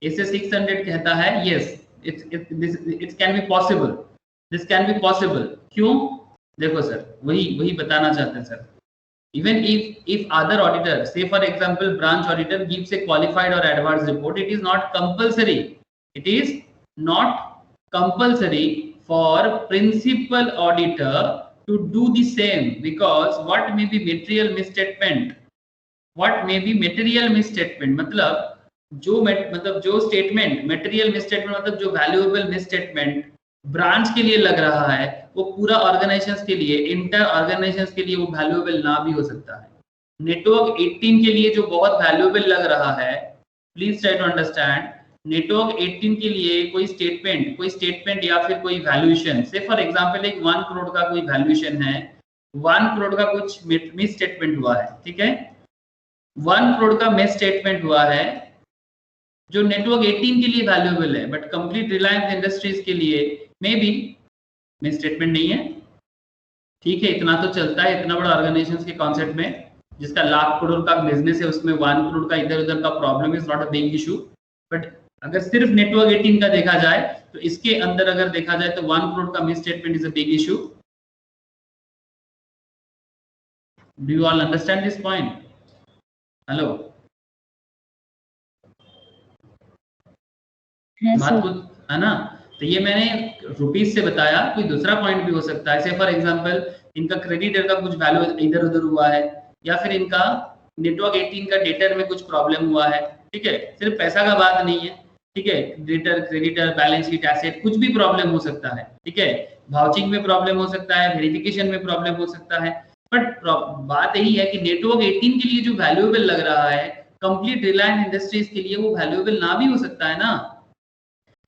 इसे 600 कहता है yes, it can be possible, this can be possible. क्यों? देखो सर, वही बताना चाहते हैं sir. Even if other auditor, say for example branch auditor gives a qualified or adverse report, it is not compulsory. It is not compulsory for principal auditor to do the same, because what may be material misstatement? What may be material misstatement? मतलब जो statement material misstatement मतलब जो valuable misstatement branch के लिए लग रहा है, वो पूरा ऑर्गेनाइजेशन के लिए, इंटर ऑर्गेनाइजेशन के लिए वो वैल्यूएबल ना भी हो सकता है। नेटवर्क 18 के लिए जो बहुत वैल्यूएबल लग रहा है, please try to understand. Network 18 के लिए कोई स्टेटमेंट या फिर कोई वैल्यूएशन, से फॉर एग्जांपल एक 1 करोड़ का कोई वैल्यूएशन है, 1 करोड़ का कुछ मिस स्टेटमेंट हुआ है, ठीक है, 1 करोड़ का मिस स्टेटमेंट हुआ है जो नेटवर्क 18 के लिए वैल्यूएबल है, बट कंप्लीट रिलायंस इंडस्ट्रीज के लिए मे बी मिस स्टेटमेंट नहीं है, ठीक है, इतना तो चलता है। इतना बड़ा ऑर्गेनाइजेशन के कॉन्सेप्ट में जिसका लाख करोड़ का बिजनेस है, उसमें 1 करोड़ का इधर उधर का problem is not a big issue. But अगर सिर्फ नेटवर्क 18 का देखा जाए तो इसके अंदर अगर देखा जाए तो 1 करोड़ का miss statement is a big issue. Do you all understand this point? Hello, बात को है ना? तो ये मैंने रुपीस से बताया, कोई दूसरा पॉइंट भी हो सकता है। फॉर एग्जांपल इनका क्रेडिटर का कुछ वैल्यू इधर उधर हुआ है, या फिर इनका नेटवर्क 18 का डेटर में कुछ प्रॉब्लम हुआ है, ठीक है, सिर्फ पैसा का बात नहीं है, ठीक है, debtor creditor balance sheet asset कुछ भी प्रॉब्लम हो सकता है, ठीक है, वाउचिंग में प्रॉब्लम हो सकता है, वेरिफिकेशन में प्रॉब्लम हो सकता है। बट बात यही है कि नेटवर्क 18 के लिए जो वैल्यूएबल लग रहा है, कंप्लीट रिलायंस इंडस्ट्रीज के लिए वो वैल्यूएबल ना भी हो सकता है ना।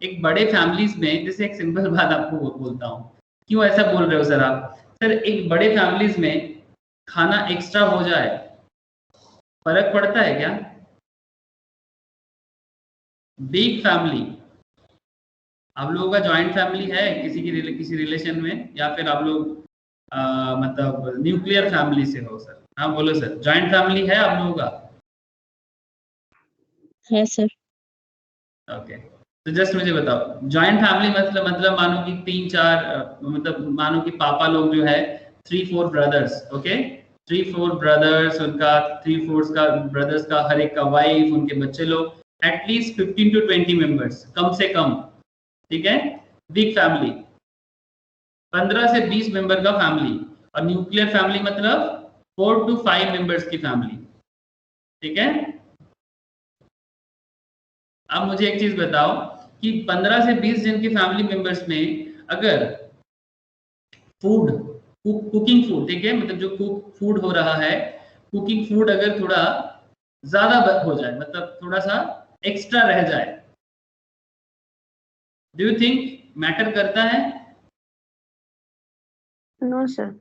एक बड़े फैमिलीज में, जैसे एक सिंपल बात आपको बोलता हूँ, क्यों ऐसा बोल रहे हो सर आप? सर एक बड़े फैमिलीज में खाना एक्स्ट्रा हो जाए, फर्क पड़ता है क्या? बिग फैमिली, आप लोगों का जॉइंट फैमिली है किसी रिलेशन में, या फिर आप लोग मतलब न्यूक्लियर फैमिली से हो सर? हाँ बोलो सर, जॉइंट फैमिली है आप लोगों का? है सर। ओके, तो जस्ट मुझे बताओ, जॉइंट फैमिली मतलब मानो कि 3-4 मतलब मानो कि पापा लोग जो है 3-4 ब्रदर्स, ओके, 3-4 ब्रदर्स, उनका 3-4 का ब्रदर्स का हर एक का वाइफ, उनके बच्चे लोग, एटलीस्ट 15 to 20 मेंबर्स कम से कम, ठीक है, बिग फैमिली। 15 से 20 मेंबर का फैमिली। और न्यूक्लियर फैमिली मतलब 4 to 5 मेंबर्स की फैमिली, ठीक है। अब मुझे एक चीज बताओ कि 15 से 20 जन के फैमिली मेंबर्स में अगर फूड, कुकिंग फूड, ठीक है, मतलब जो कुक फूड हो रहा है, कुकिंग फूड अगर थोड़ा ज्यादा हो जाए, मतलब थोड़ा सा एक्स्ट्रा रह जाए, डू यू थिंक मैटर करता है? No sir.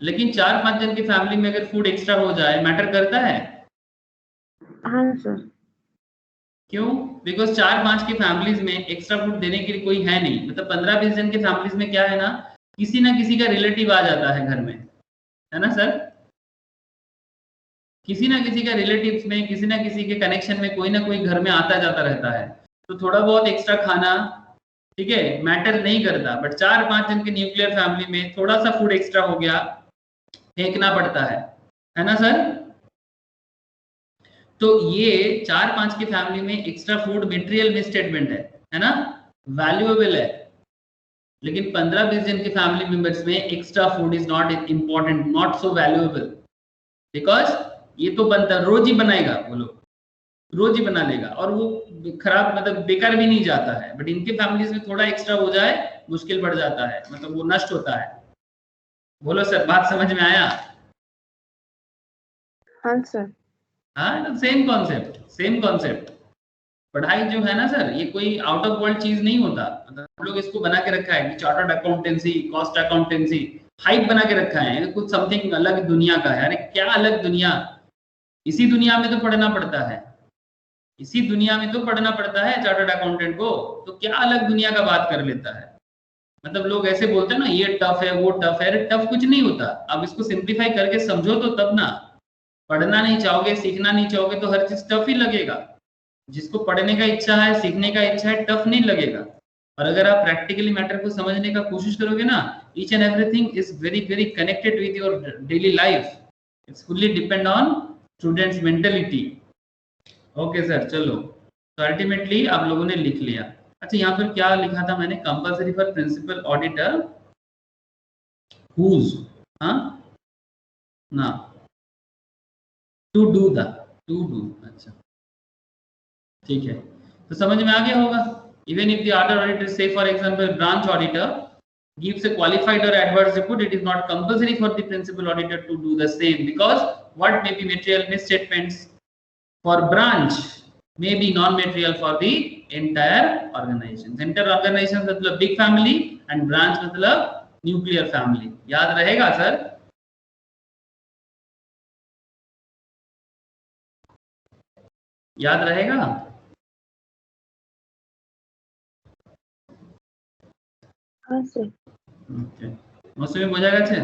लेकिन 4-5 जन की फैमिली में अगर फूड एक्स्ट्रा हो जाए, मैटर करता है? हाँ सर। क्यों? बिकॉज 4-5 की फैमिलीज में एक्स्ट्रा फूड देने के लिए कोई है नहीं। मतलब 15-20 जन की फैमिलीज में क्या है ना किसी का रिलेटिव आ जाता है घर में, है ना सर? किसी ना किसी का रिलेटिव्स में, किसी ना किसी के कनेक्शन में कोई ना कोई घर में आता जाता रहता है, तो थोड़ा बहुत एक्स्ट्रा खाना, ठीक है, मैटर नहीं करता। बट 4-5 जन के न्यूक्लियर फैमिली में थोड़ा सा फूड एक्स्ट्रा हो गया, फेंकना पड़ता है ना सर? तो ये 4-5 की फैमिली में एक्स्ट्रा फूड मटेरियल में स्टेटमेंट है ना, वैल्यूएबल है। लेकिन 15-20 जन के फैमिली मेंबर्स में extra food is not important, not so valuable, because ये तो बनता रोज ही बनाएगा, वो लोग रोज ही बना लेगा और वो खराब मतलब बेकार भी नहीं जाता है। बट इनके फैमिलीज में थोड़ा एक्स्ट्रा हो जाए मुश्किल बढ़ जाता है, मतलब वो नष्ट होता है। बोलो सर, बात समझ में आया? हाँ सर। हाँ, सेम कॉन्सेप्ट। पढ़ाई जो है ना सर, ये कोई आउट ऑफ वर्ल्ड चीज नहीं होता। मतलब हम लोग इसको बना के रखा है कि chartered accountancy, cost accountancy, hype बना के रखा है, कुछ समथिंग अलग दुनिया का है। अरे क्या अलग दुनिया, इसी दुनिया में तो पढ़ना पड़ता है, इसी दुनिया में तो पढ़ना पड़ता है चार्टर्ड अकाउंटेंट को, तो क्या अलग दुनिया का बात कर लेता है। मतलब लोग ऐसे बोलते हैं ना ये टफ है वो टफ है, अरे टफ कुछ नहीं होता। अब इसको सिंप्लीफाई करके समझो तो तब ना। पढ़ना नहीं चाहोगे, सीखना नहीं चाहोगे तो हर चीज टफ ही लगेगा। जिसको पढ़ने का इच्छा है, सीखने का इच्छा है, टफ नहीं लगेगा। और अगर आप प्रैक्टिकली मैटर को समझने का कोशिश करोगे ना, each and everything is very very connected with your daily life. It's fully depend on students mentality. Okay sir, चलो, तो अल्टीमेटली आप लोगों ने लिख लिया। अच्छा, यहाँ पर क्या लिखा था मैंने? Compulsory for principal auditor who, हाँ ना, टू डू, अच्छा ठीक है, तो समझ में आ गया होगा। Even if the auditor auditor से for example branch auditor gives a qualified or adverse report, it is not compulsory for the principal auditor to do the same, because what may be material misstatements for branch may be non-material for the entire organization. Entire organization मतलब big family and branch मतलब nuclear family. याद रहेगा sir? याद रहेगा? हाँ sir. Okay, मौसमी বোঝা গেছে?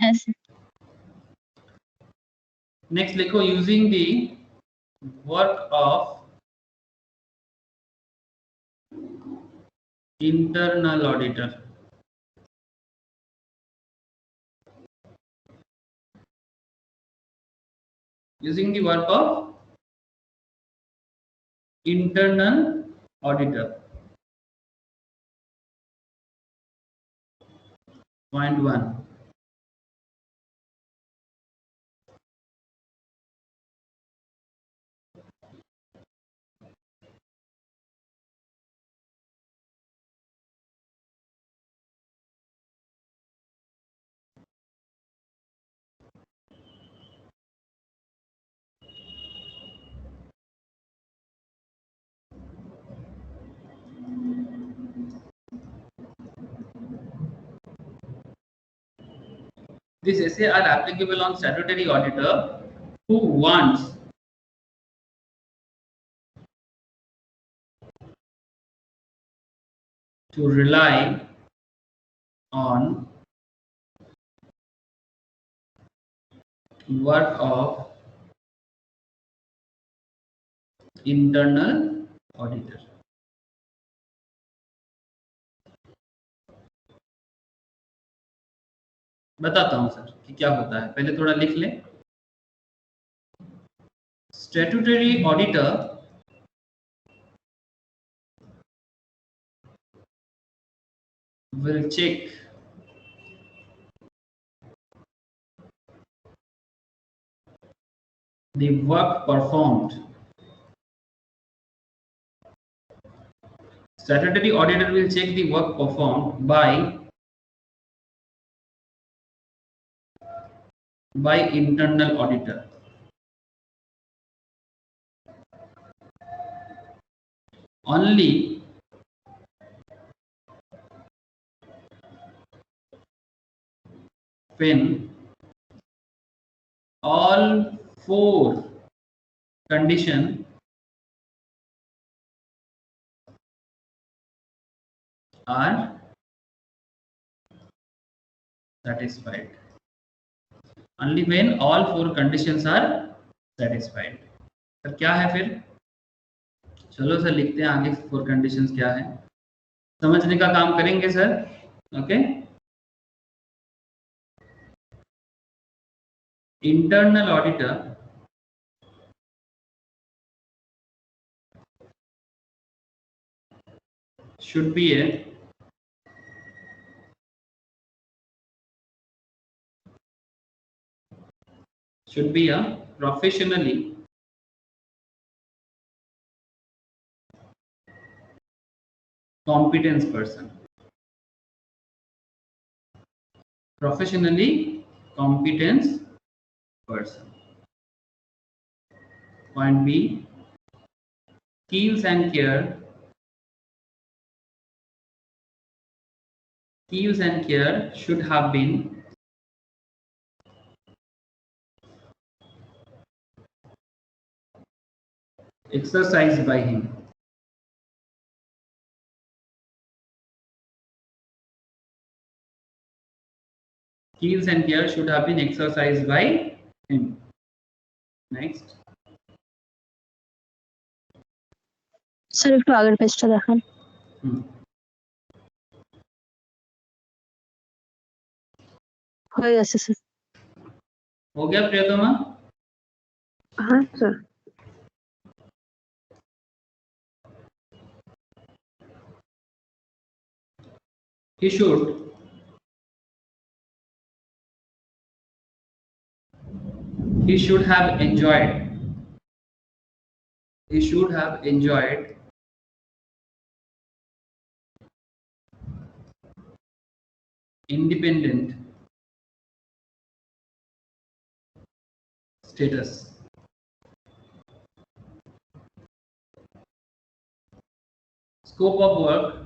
হ্যাঁ স্যার। Next लिखो using the work of internal auditor. Using the work of internal auditor. Point 1. These essay are applicable on statutory auditor who wants to rely on work of internal auditor. बताता हूं sir कि क्या होता है, पहले थोड़ा लिख लें. Statutory auditor will check the work performed. Statutory auditor will check the work performed by internal auditor. Only when all 4 conditions are satisfied. Only when all 4 conditions are satisfied. Sir क्या है फिर? चलो सर लिखते हैं आगे 4 conditions क्या है, समझने का काम करेंगे sir. Okay, internal auditor should be a professionally competent person. Professionally competent person. Point B, skills and care should have been exercised by him. Skills and care should have been exercised by him. Next. Sir একটু আগের পেজটা দেখান। হয়ে গেছে sir. हो गया प्रियतमा? हाँ sir. He should have enjoyed independent status. scope of work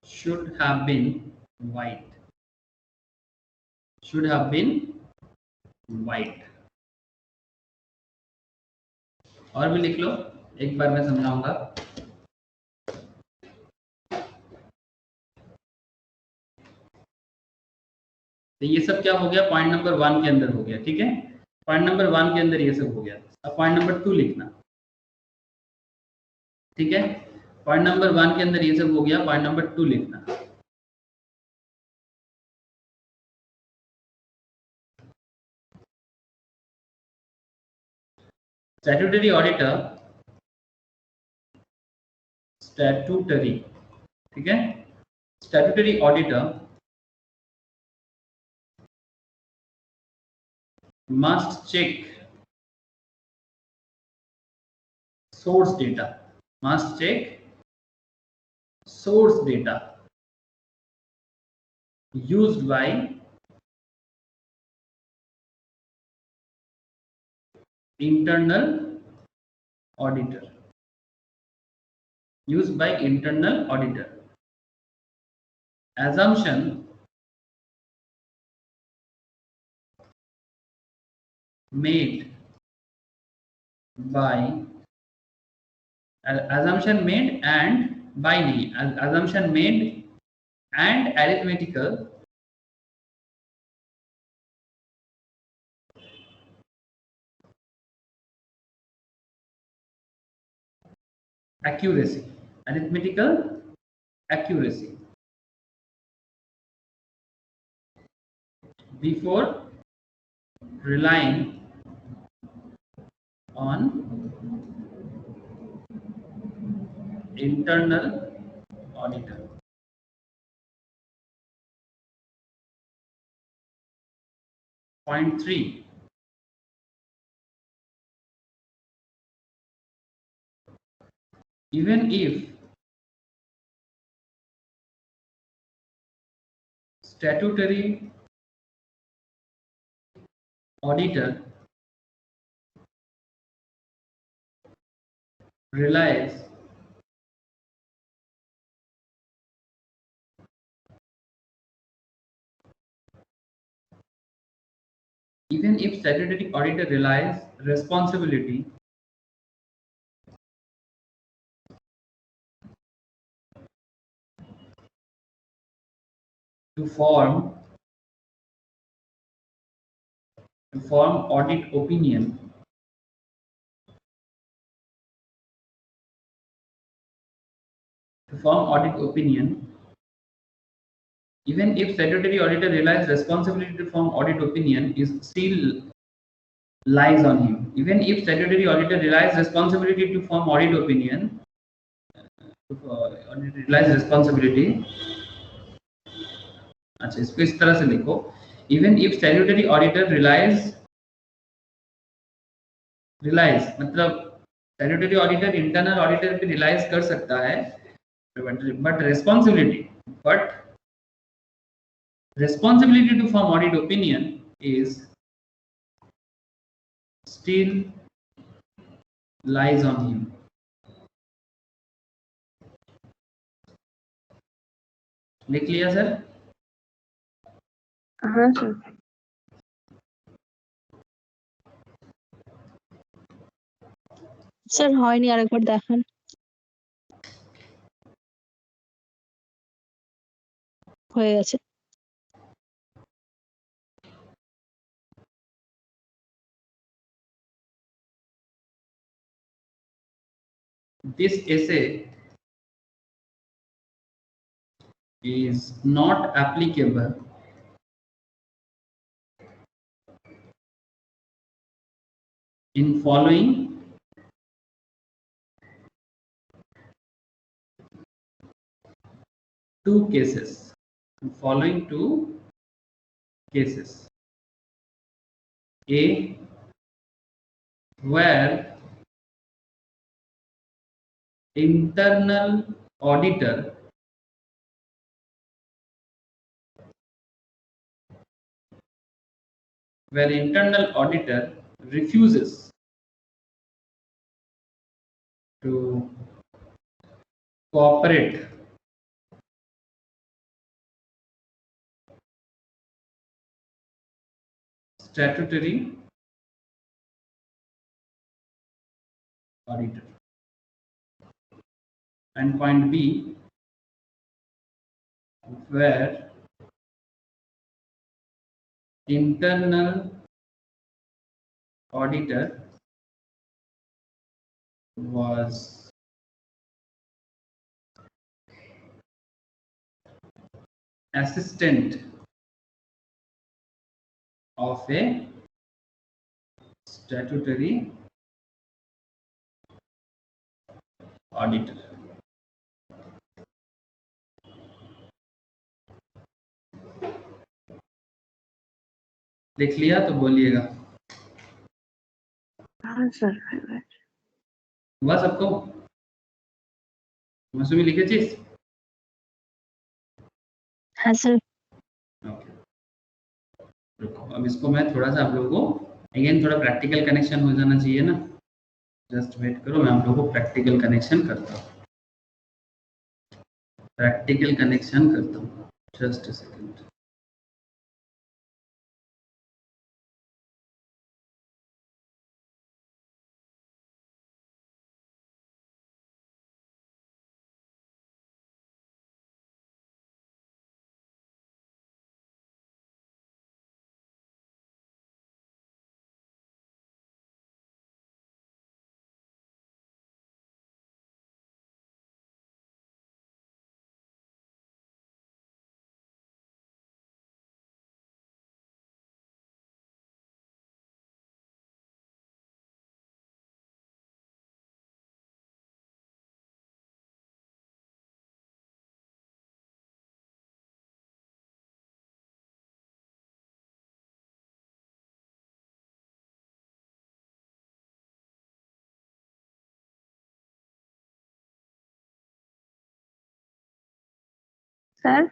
should have been wide. Should have been wide. और भी लिख लो, एक बार मैं समझाऊंगा. तो ये सब क्या हो गया, पॉइंट नंबर 1 के अंदर हो गया. ठीक है, पॉइंट नंबर 1 के अंदर ये सब हो गया. अब पॉइंट नंबर 2 लिखना. ठीक है, पॉइंट नंबर 1 के अंदर ये सब हो गया, पॉइंट नंबर 2 लिखना. स्टैट्यूटरी ऑडिटर, स्टैट्यूटरी, ठीक है, statutory auditor must check source data, must check source data used by internal auditor, used by internal auditor. Assumption made by, assumption made and by नहीं, assumption made and arithmetical accuracy, arithmetical accuracy before relying on internal auditor. Point 3, even if statutory auditor relies responsibility to form audit opinion even if statutory auditor realizes responsibility to form audit opinion is still lies on him. Even if statutory auditor realizes responsibility to form audit opinion, realize responsibility. अच्छा, इसको इस तरह से लिखो, even if statutory auditor realize मतलब statutory auditor internal auditor पे realize कर सकता है, but responsibility to form audit opinion is still lies on him. लिख लिया सर? हाँ सर. স্যার হয়নি, আরেকবার দেখান. হয়ে গেছে. This essay is not applicable in following two cases. A, where internal auditor where internal auditor refuses to cooperate statutory auditor. And point B, where internal auditor was assistant of a statutory auditor. देख लिया तो बोलिएगा। हाँ sir हुआ सबको? मौसमी लिखे चीज? हाँ सर। ओके, रुको अब इसको मैं थोड़ा सा आप लोगों को अगेन थोड़ा प्रैक्टिकल कनेक्शन हो जाना चाहिए ना। जस्ट वेट करो, मैं आप लोगों को प्रैक्टिकल कनेक्शन करता हूँ। प्रैक्टिकल कनेक्शन करता हूँ, just a second. Sir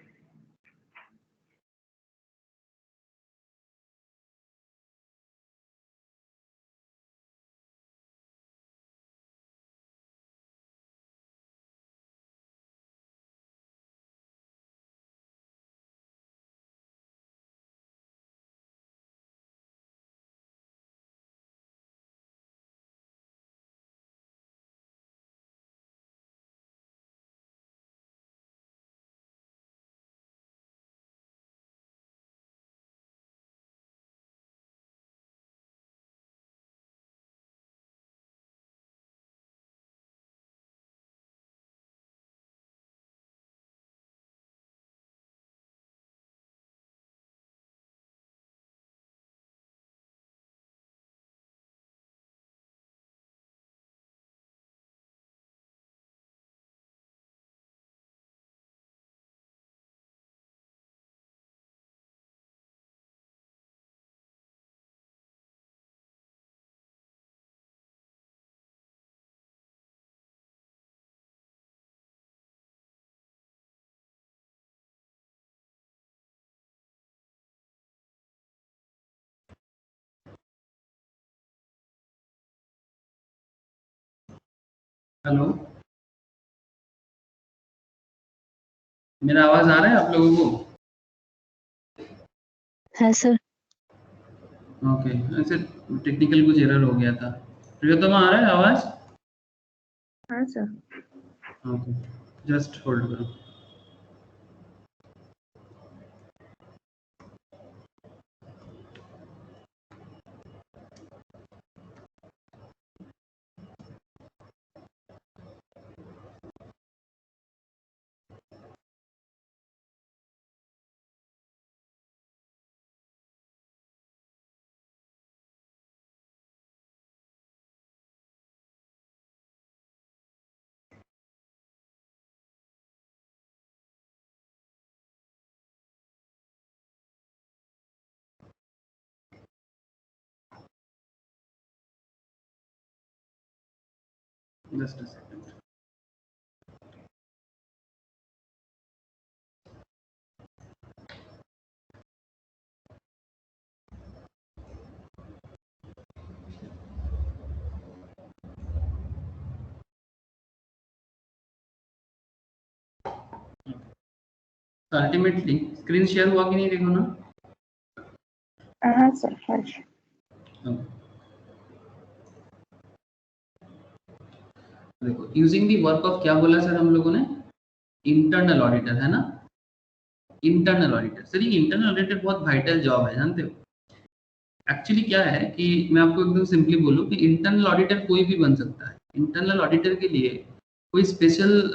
hello, मेरा आवाज आ रहा है आप लोगों को? हाँ सर। ओके, ऐसे टेक्निकल कुछ एरर हो गया था। प्रियतमा आ रहा है आवाज? हाँ सर ओके, जस्ट होल्ड करो। Just a second. तो अल्टीमेटली स्क्रीन शेयर हुआ कि नहीं, देखो ना। हाँ सर, हाँ जी। देखो यूजिंग दी वर्क ऑफ क्या बोला सर हम लोगों ने, इंटरनल ऑडिटर, है ना। इंटरनल ऑडिटर सर, ये इंटरनल ऑडिटर बहुत वाइटल जॉब है, जानते हो। एक्चुअली क्या है कि मैं आपको एकदम सिंपली बोलूं कि इंटरनल ऑडिटर कोई भी बन सकता है। इंटरनल ऑडिटर के लिए कोई स्पेशल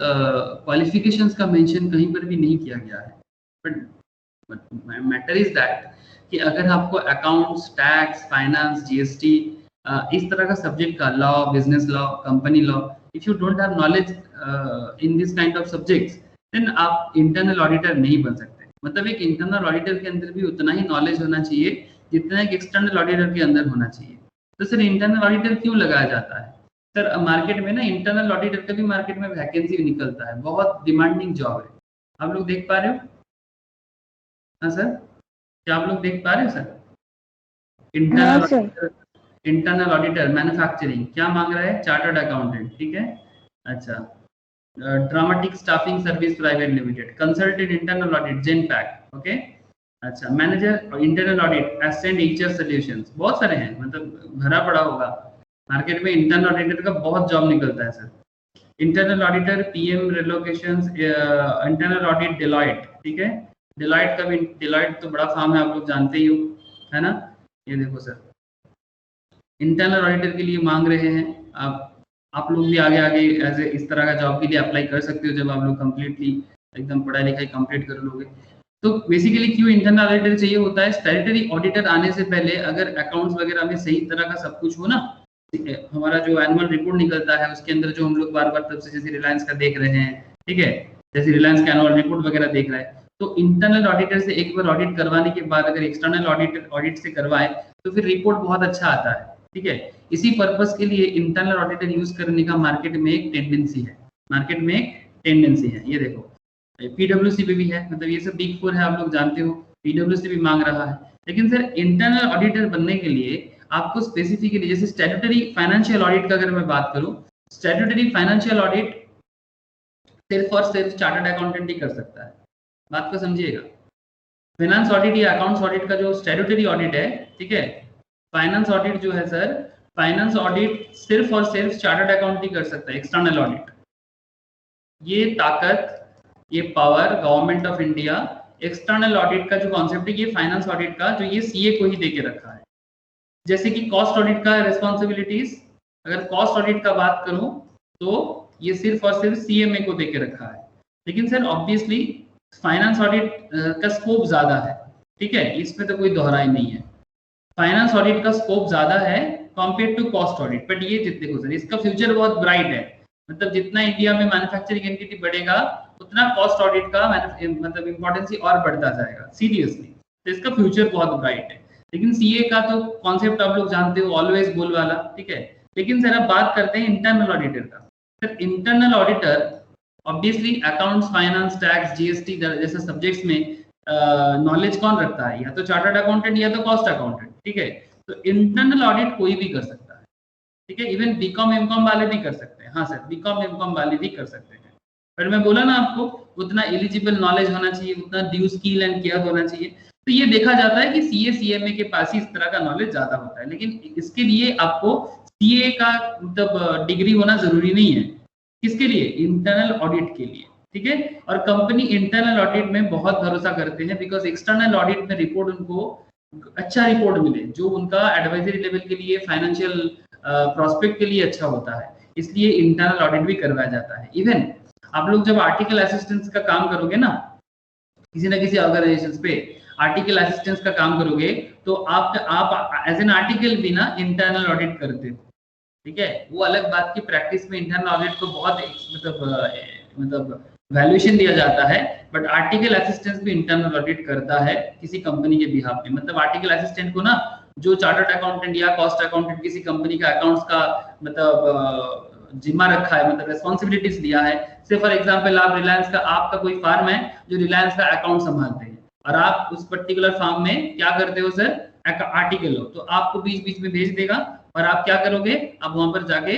क्वालिफिकेशंस का मेंशन कहीं पर भी नहीं किया गया है, बट मैटर इज दैट कि अगर आपको अकाउंट्स, टैक्स, फाइनेंस, जीएसटी, इस तरह का सब्जेक्ट का, law, business law, company law, if you don't have knowledge in this kind of subjects, then आप इंटरनल ऑडिटर नहीं बन सकते। मतलब एक इंटरनल ऑडिटर के अंदर भी उतना ही नॉलेज होना चाहिए जितना एक एक्सटर्नल ऑडिटर के अंदर होना चाहिए। तो सर इंटरनल ऑडिटर क्यों लगाया जाता है? सर मार्केट में ना इंटरनल ऑडिटर का भी मार्केट में वैकेंसी निकलता है, बहुत डिमांडिंग जॉब है। आप लोग देख पा रहे हो? हाँ सर, क्या आप लोग देख पा रहे हो सर? इंटरनल ऑडिटर मैन्युफैक्चरिंग क्या मांग रहा है? चार्टर्ड अकाउंटेंट, ठीक है। अच्छा, dramatic staffing service private limited, consultant internal audit Genpact, okay. अच्छा, manager internal audit ascent HR solutions, बहुत सारे हैं, मतलब भरा पड़ा होगा मार्केट में। इंटरनल ऑडिटर का बहुत जॉब निकलता है sir. Internal auditor, PM relocations, internal audit Deloitte, ठीक है। डिलॉयट का भी, डिलॉयट तो बड़ा फार्म है, आप लोग जानते ही हो, है ना। ये देखो सर, इंटरनल ऑडिटर के लिए मांग रहे हैं। आप लोग भी आगे आगे एज इस तरह का जॉब के लिए अप्लाई कर सकते हो जब आप लोग कम्प्लीटली एकदम पढ़ाई लिखाई कंप्लीट कर लोगे। तो बेसिकली क्यों इंटरनल ऑडिटर चाहिए होता है? स्टैट्यूटरी ऑडिटर आने से पहले अगर अकाउंट्स वगैरह में सही तरह का सब कुछ हो ना, हमारा जो एनुअल रिपोर्ट निकलता है उसके अंदर जो हम लोग बार बार तब से जैसे रिलायंस का देख रहे हैं, ठीक है, जैसे रिलायंस का एनुअल रिपोर्ट वगैरह देख रहा है, तो इंटरनल ऑडिटर से एक बार ऑडिट करवाने के बाद अगर एक्सटर्नल ऑडिट से करवाए तो फिर रिपोर्ट बहुत अच्छा आता है, ठीक है। इसी पर्पस के लिए इंटरनल ऑडिटर यूज करने का मार्केट में एक टेंडेंसी है, ये देखो पीडब्ल्यूसी पे भी है, मतलब ये सब बिग फोर है, आप लोग जानते हो, पीडब्ल्यूसी भी मांग रहा है। लेकिन सर इंटरनल ऑडिटर बनने के लिए आपको स्पेसिफिकली, जैसे स्टैट्यूटरी फाइनेंशियल ऑडिट का अगर मैं बात करूं, स्टैट्यूटरी फाइनेंशियल ऑडिट सिर्फ और सिर्फ चार्टर्ड अकाउंटेंट ही कर सकता है, बात को समझिएगा। फाइनेंस ऑडिट या अकाउंट्स ऑडिट का जो स्टैट्यूटरी ऑडिट है, ठीक है, फाइनेंस ऑडिट जो है सर, फाइनेंस ऑडिट सिर्फ और सिर्फ चार्टर्ड अकाउंट ही कर सकता है, एक्सटर्नल ऑडिट। ये ताकत, ये power government of India external audit का जो कॉन्सेप्ट है, ये फाइनेंस ऑडिट का जो ये सीए को ही देके रखा है। जैसे कि कॉस्ट ऑडिट का रिस्पॉन्सिबिलिटीज, अगर कॉस्ट ऑडिट का बात करूं तो ये सिर्फ और सिर्फ सीएमए को देके रखा है। लेकिन सर ऑब्वियसली फाइनेंस ऑडिट का स्कोप ज्यादा है, ठीक है, इसमें तो कोई दोहराई नहीं है। फाइनेंस ऑडिट का स्कोप ज्यादा है compare to cost audit, but ये देखो सर, इसका फ्यूचर बहुत ब्राइट है। मतलब जितना इंडिया में मैन्युफैक्चरिंग एंटिटी बढ़ेगा उतना कॉस्ट ऑडिट का मतलब इम्पोर्टेंस और बढ़ता जाएगा सीरियसली, तो इसका फ्यूचर बहुत ब्राइट है। लेकिन सीए का तो कॉन्सेप्ट आप लोग जानते हो, ऑलवेज गोल वाला, ठीक है। लेकिन सर अब बात करते हैं इंटरनल ऑडिटर का। Sir internal auditor obviously accounts, finance, tax, GST जैसे सब्जेक्ट्स में नॉलेज कौन रखता है? या तो चार्टर्ड अकाउंटेंट या तो कॉस्ट अकाउंटेंट, ठीक है। तो इंटरनल ऑडिट कोई भी कर सकता है, ठीक है, इवन बीकॉम एमकॉम वाले भी कर सकते हैं। हाँ सर, बीकॉम एमकॉम वाले भी कर सकते हैं, पर मैं बोला ना आपको, उतना एलिजिबल नॉलेज होना चाहिए, उतना ड्यू स्किल एंड केयर होना चाहिए। तो ये देखा जाता है कि सीए सीएमए के पास ही इस तरह का नॉलेज ज्यादा होता है, लेकिन इसके लिए आपको सीए का मतलब डिग्री होना जरूरी नहीं है। किसके लिए? इंटरनल ऑडिट के लिए, ठीक है। और कंपनी इंटरनल ऑडिट में बहुत भरोसा करते हैं, बिकॉज एक्सटर्नल ऑडिट में रिपोर्ट उनको अच्छा रिपोर्ट मिले जो उनका एडवाइजरी लेवल के लिए, फाइनेंशियल प्रोस्पेक्ट के लिए अच्छा होता है, इसलिए इंटरनल ऑडिट भी करवाया जाता है। इवन आप लोग जब आर्टिकल असिस्टेंस का काम करोगे ना किसी ना किसी ऑर्गेनाइजेशन पे, आर्टिकल असिस्टेंस का काम करोगे तो आप एज एन आर्टिकल भी ना इंटरनल ऑडिट करते हो, ठीक है। वो अलग बात की प्रैक्टिस में इंटरनल ऑडिट को बहुत मतलब वैल्यूएशन दिया जाता है, बट आर्टिकल असिस्टेंस भी इंटरनल ऑडिट करता है किसी कंपनी के बिहाफ में। मतलब आर्टिकल असिस्टेंट को ना जो चार्टर्ड अकाउंटेंट या कॉस्ट अकाउंटेंट किसी कंपनी का अकाउंट्स का मतलब जिम्मा रखा है, मतलब रेस्पॉन्सिबिलिटीज दिया है। से फॉर एग्जांपल आप रिलायंस का, आपका कोई फार्म है जो रिलायंस का अकाउंट संभालते हैं और आप उस पर्टिकुलर फार्म में क्या करते हो सर, आर्टिकल हो, तो आपको बीच बीच में भेज देगा और आप क्या करोगे, आप वहां पर जाके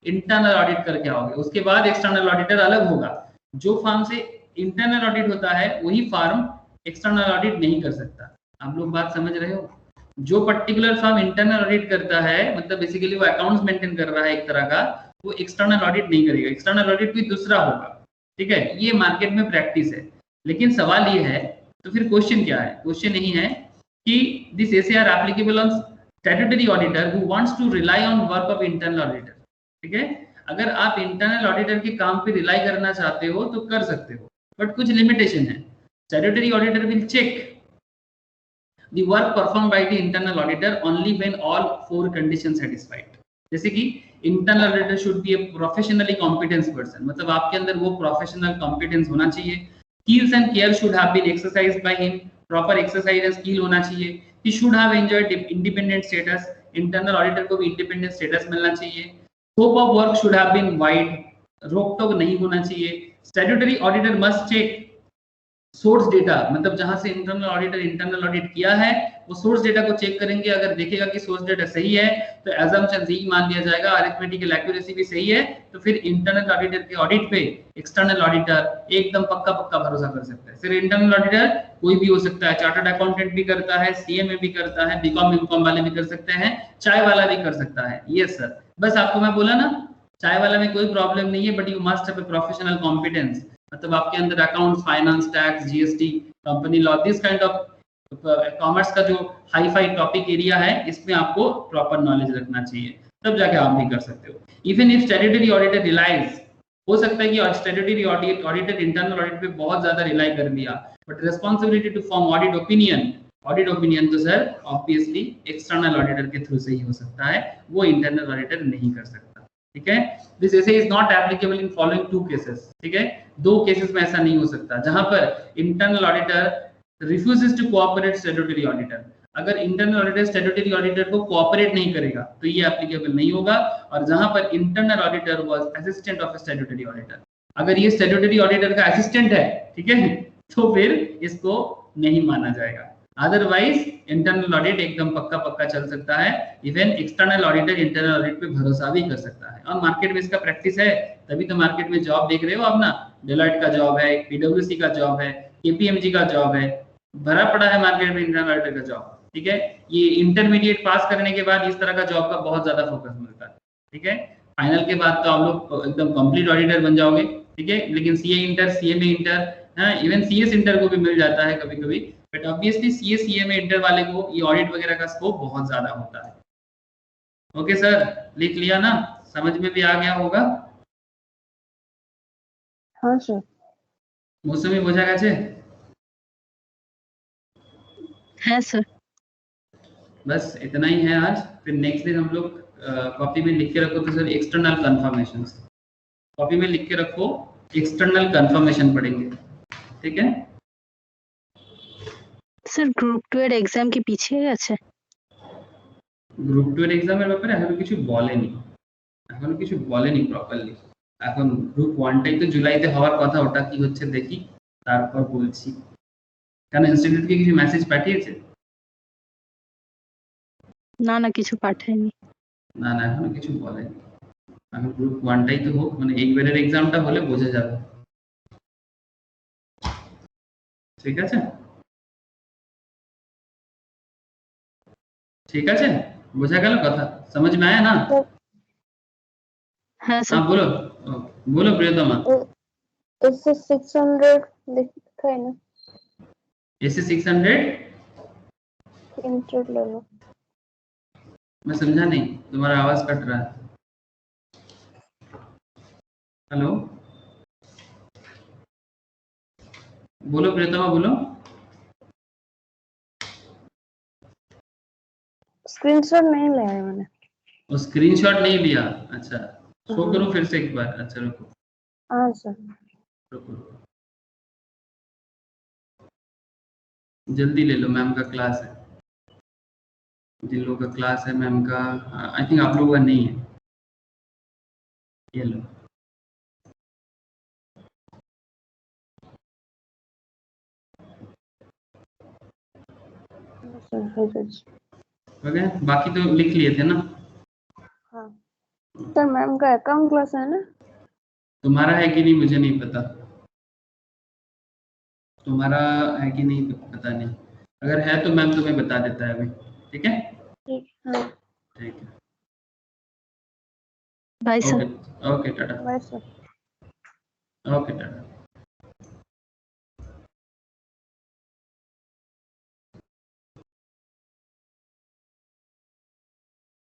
इंटरनल ऑडिट करके आओगे। उसके बाद एक्सटर्नल ऑडिटर अलग होगा। जो फार्म से इंटरनल ऑडिट होता है वही फर्म एक्सटर्नल ऑडिट नहीं कर सकता। आप लोग बात समझ रहे हो? जो पर्टिकुलर फर्म इंटरनल ऑडिट करता है मतलब बेसिकली वो अकाउंट्स मेंटेन कर रहा है एक तरह का, वो एक्सटर्नल ऑडिट नहीं करेगा, एक्सटर्नल ऑडिट भी दूसरा होगा। ठीक है, ये मार्केट में प्रैक्टिस है। लेकिन सवाल ये है, तो फिर क्वेश्चन क्या है? क्वेश्चन यही है कि this SA applicable on statutory auditor who wants to rely on work of internal auditor. ठीक है, अगर आप इंटरनल ऑडिटर के काम पे रिलाई करना चाहते हो तो कर सकते हो, बट कुछ लिमिटेशन है। Statutory auditor will check the work performed by the internal auditor only when all 4 conditions satisfied। जैसे कि internal auditor should be a professionally competent person, मतलब आपके अंदर वो professional competence होना चाहिए। skills and care should have been exercised by him, proper exercise and skill होना चाहिए। he should have enjoyed independent status, internal auditor को भी independent status मिलना चाहिए। scope of work should have been wide, रोक टोक नहीं होना चाहिए। statutory auditor must check source data, मतलब जहां से इंटरनल ऑडिटर इंटरनल ऑडिट किया है वो सोर्स डेटा को चेक करेंगे। अगर देखेगा कि सोर्स डेटा सही है तो एजम्पशन सही मान लिया जाएगा, अरिथमेटिकल एक्यूरेसी भी सही है, तो फिर इंटरनल ऑडिटर के ऑडिट पे एक्सटर्नल ऑडिटर एकदम पक्का पक्का भरोसा कर सकता है। सिर्फ इंटरनल ऑडिटर कोई भी हो सकता है, चार्टर्ड अकाउंटेंट भी करता है, सीएमए भी करता है, बीकॉम एमकॉम वाले भी कर सकते हैं, चाय वाला भी कर सकता है। यस सर, बस आपको मैं बोला ना चाय वाला में कोई प्रॉब्लम नहीं है, but you must have a professional competence, मतलब आपके अंदर accounts, finance, tax, GST, company law, this kind of commerce का जो हाई फाई टॉपिक एरिया है इसमें आपको प्रॉपर नॉलेज रखना चाहिए, तब जाके आप भी कर सकते हो। Even if statutory auditor relies, हो सकता है कि स्टैट्यूटरी ऑडिटर इंटरनल ऑडिट पे बहुत ज्यादा रिलाई कर लिया, but responsibility to form audit opinion तो सर ऑब्वियसली एक्सटर्नल ऑडिटर के थ्रू से ही हो सकता है, वो इंटरनल ऑडिटर नहीं कर सकता। ठीक है, दिस ऐसे is not applicable in following 2 cases. ठीक है, 2 केसेस में ऐसा नहीं हो सकता जहां पर internal auditor refuses to cooperate statutory auditor. अगर इंटरनल ऑडिटर स्टैट्यूटरी ऑडिटर को कोऑपरेट नहीं करेगा तो ये एप्लीकेबल नहीं होगा। और जहां पर internal auditor was assistant of statutory auditor, अगर ये स्टैट्यूटरी ऑडिटर का असिस्टेंट है, ठीक है, तो फिर इसको नहीं माना जाएगा। अदरवाइज इंटरनल ऑडिट एकदम पक्का पक्का चल सकता है। Even external auditor internal audit पे भरोसा भी कर सकता है, और मार्केट में इसका प्रैक्टिस है, तभी तो मार्केट में जॉब देख रहे हो आप ना। डेलॉयट का जॉब है, पीडब्ल्यूसी का जॉब है, केपीएमजी का जॉब है, भरा पड़ा है मार्केट में इंटरनल ऑडिटर का जॉब। ठीक है, ये इंटरमीडिएट पास करने के बाद इस तरह का जॉब का बहुत ज्यादा फोकस मिलता है। ठीक है, फाइनल के बाद तो आप लोग एकदम कंप्लीट ऑडिटर बन जाओगे। ठीक है, लेकिन CA inter, CMA inter, even CS inter को भी मिल जाता है कभी कभी, but obviously CA CMA inter वाले को ये ऑडिट वगैरह का स्कोप बहुत ज्यादा होता है। ओके सर, लिख लिया ना? समझ में भी आ गया होगा? हाँ सर। मौसमी বোঝা গেছে? है सर। बस इतना ही है आज। फिर नेक्स्ट दिन हम लोग कॉपी में लिख के रखो तो सर एक्सटर्नल कंफर्मेशन, कॉपी में लिख के रखो, एक्सटर्नल कंफर्मेशन पढ़ेंगे। ठीक है স্যার গ্রুপ 2 এর एग्जाम কি পিছিয়ে গেছে? গ্রুপ 2 এর এক্সামের ব্যাপারে এখনো কিছু বলেনি প্রপারলি। এখন গ্রুপ 1 টাই তো জুলাইতে হওয়ার কথা, ওটা কি হচ্ছে দেখি, তারপর বলছি। কেন ইনস্টিটিউট কি কিছু মেসেজ পাঠিয়েছে? না না, কিছু পাঠায়নি। না এখনো কিছু বলেনি। এখন গ্রুপ 1 টাই তো হোক, মানে এইবারের এক্সামটা হলে বোঝা যাবে। ঠিক আছে, ठीक है, बुझा गया कथा, समझ में आया ना? हाँ सर। हाँ बोलो बोलो प्रियतमा। इससे 600 लिखा है ना? इससे 600 इंटर ले लो। मैं समझा नहीं, तुम्हारा आवाज कट रहा है। हेलो, बोलो प्रियतमा बोलो। स्क्रीनशॉट नहीं लिया है मैंने। वो स्क्रीनशॉट नहीं लिया? अच्छा, शो करूं फिर से एक बार? अच्छा रुको, हाँ सर। रुको जल्दी ले लो, मैम का क्लास है, जिन लोगों का क्लास है मैम का, आई थिंक आप लोगों का नहीं है। ये लो, ओके, बाकी तो लिख लिए थे ना? हाँ सर, मैम का अकाउंट क्लास है ना? तुम्हारा है कि नहीं मुझे नहीं पता। तुम्हारा है कि नहीं पता नहीं, अगर है तो मैम तुम्हें बता देता है अभी। ठीक है, ठीक, हाँ, ठीक है, bye okay sir. Okay tata, बस। ओके टाटा।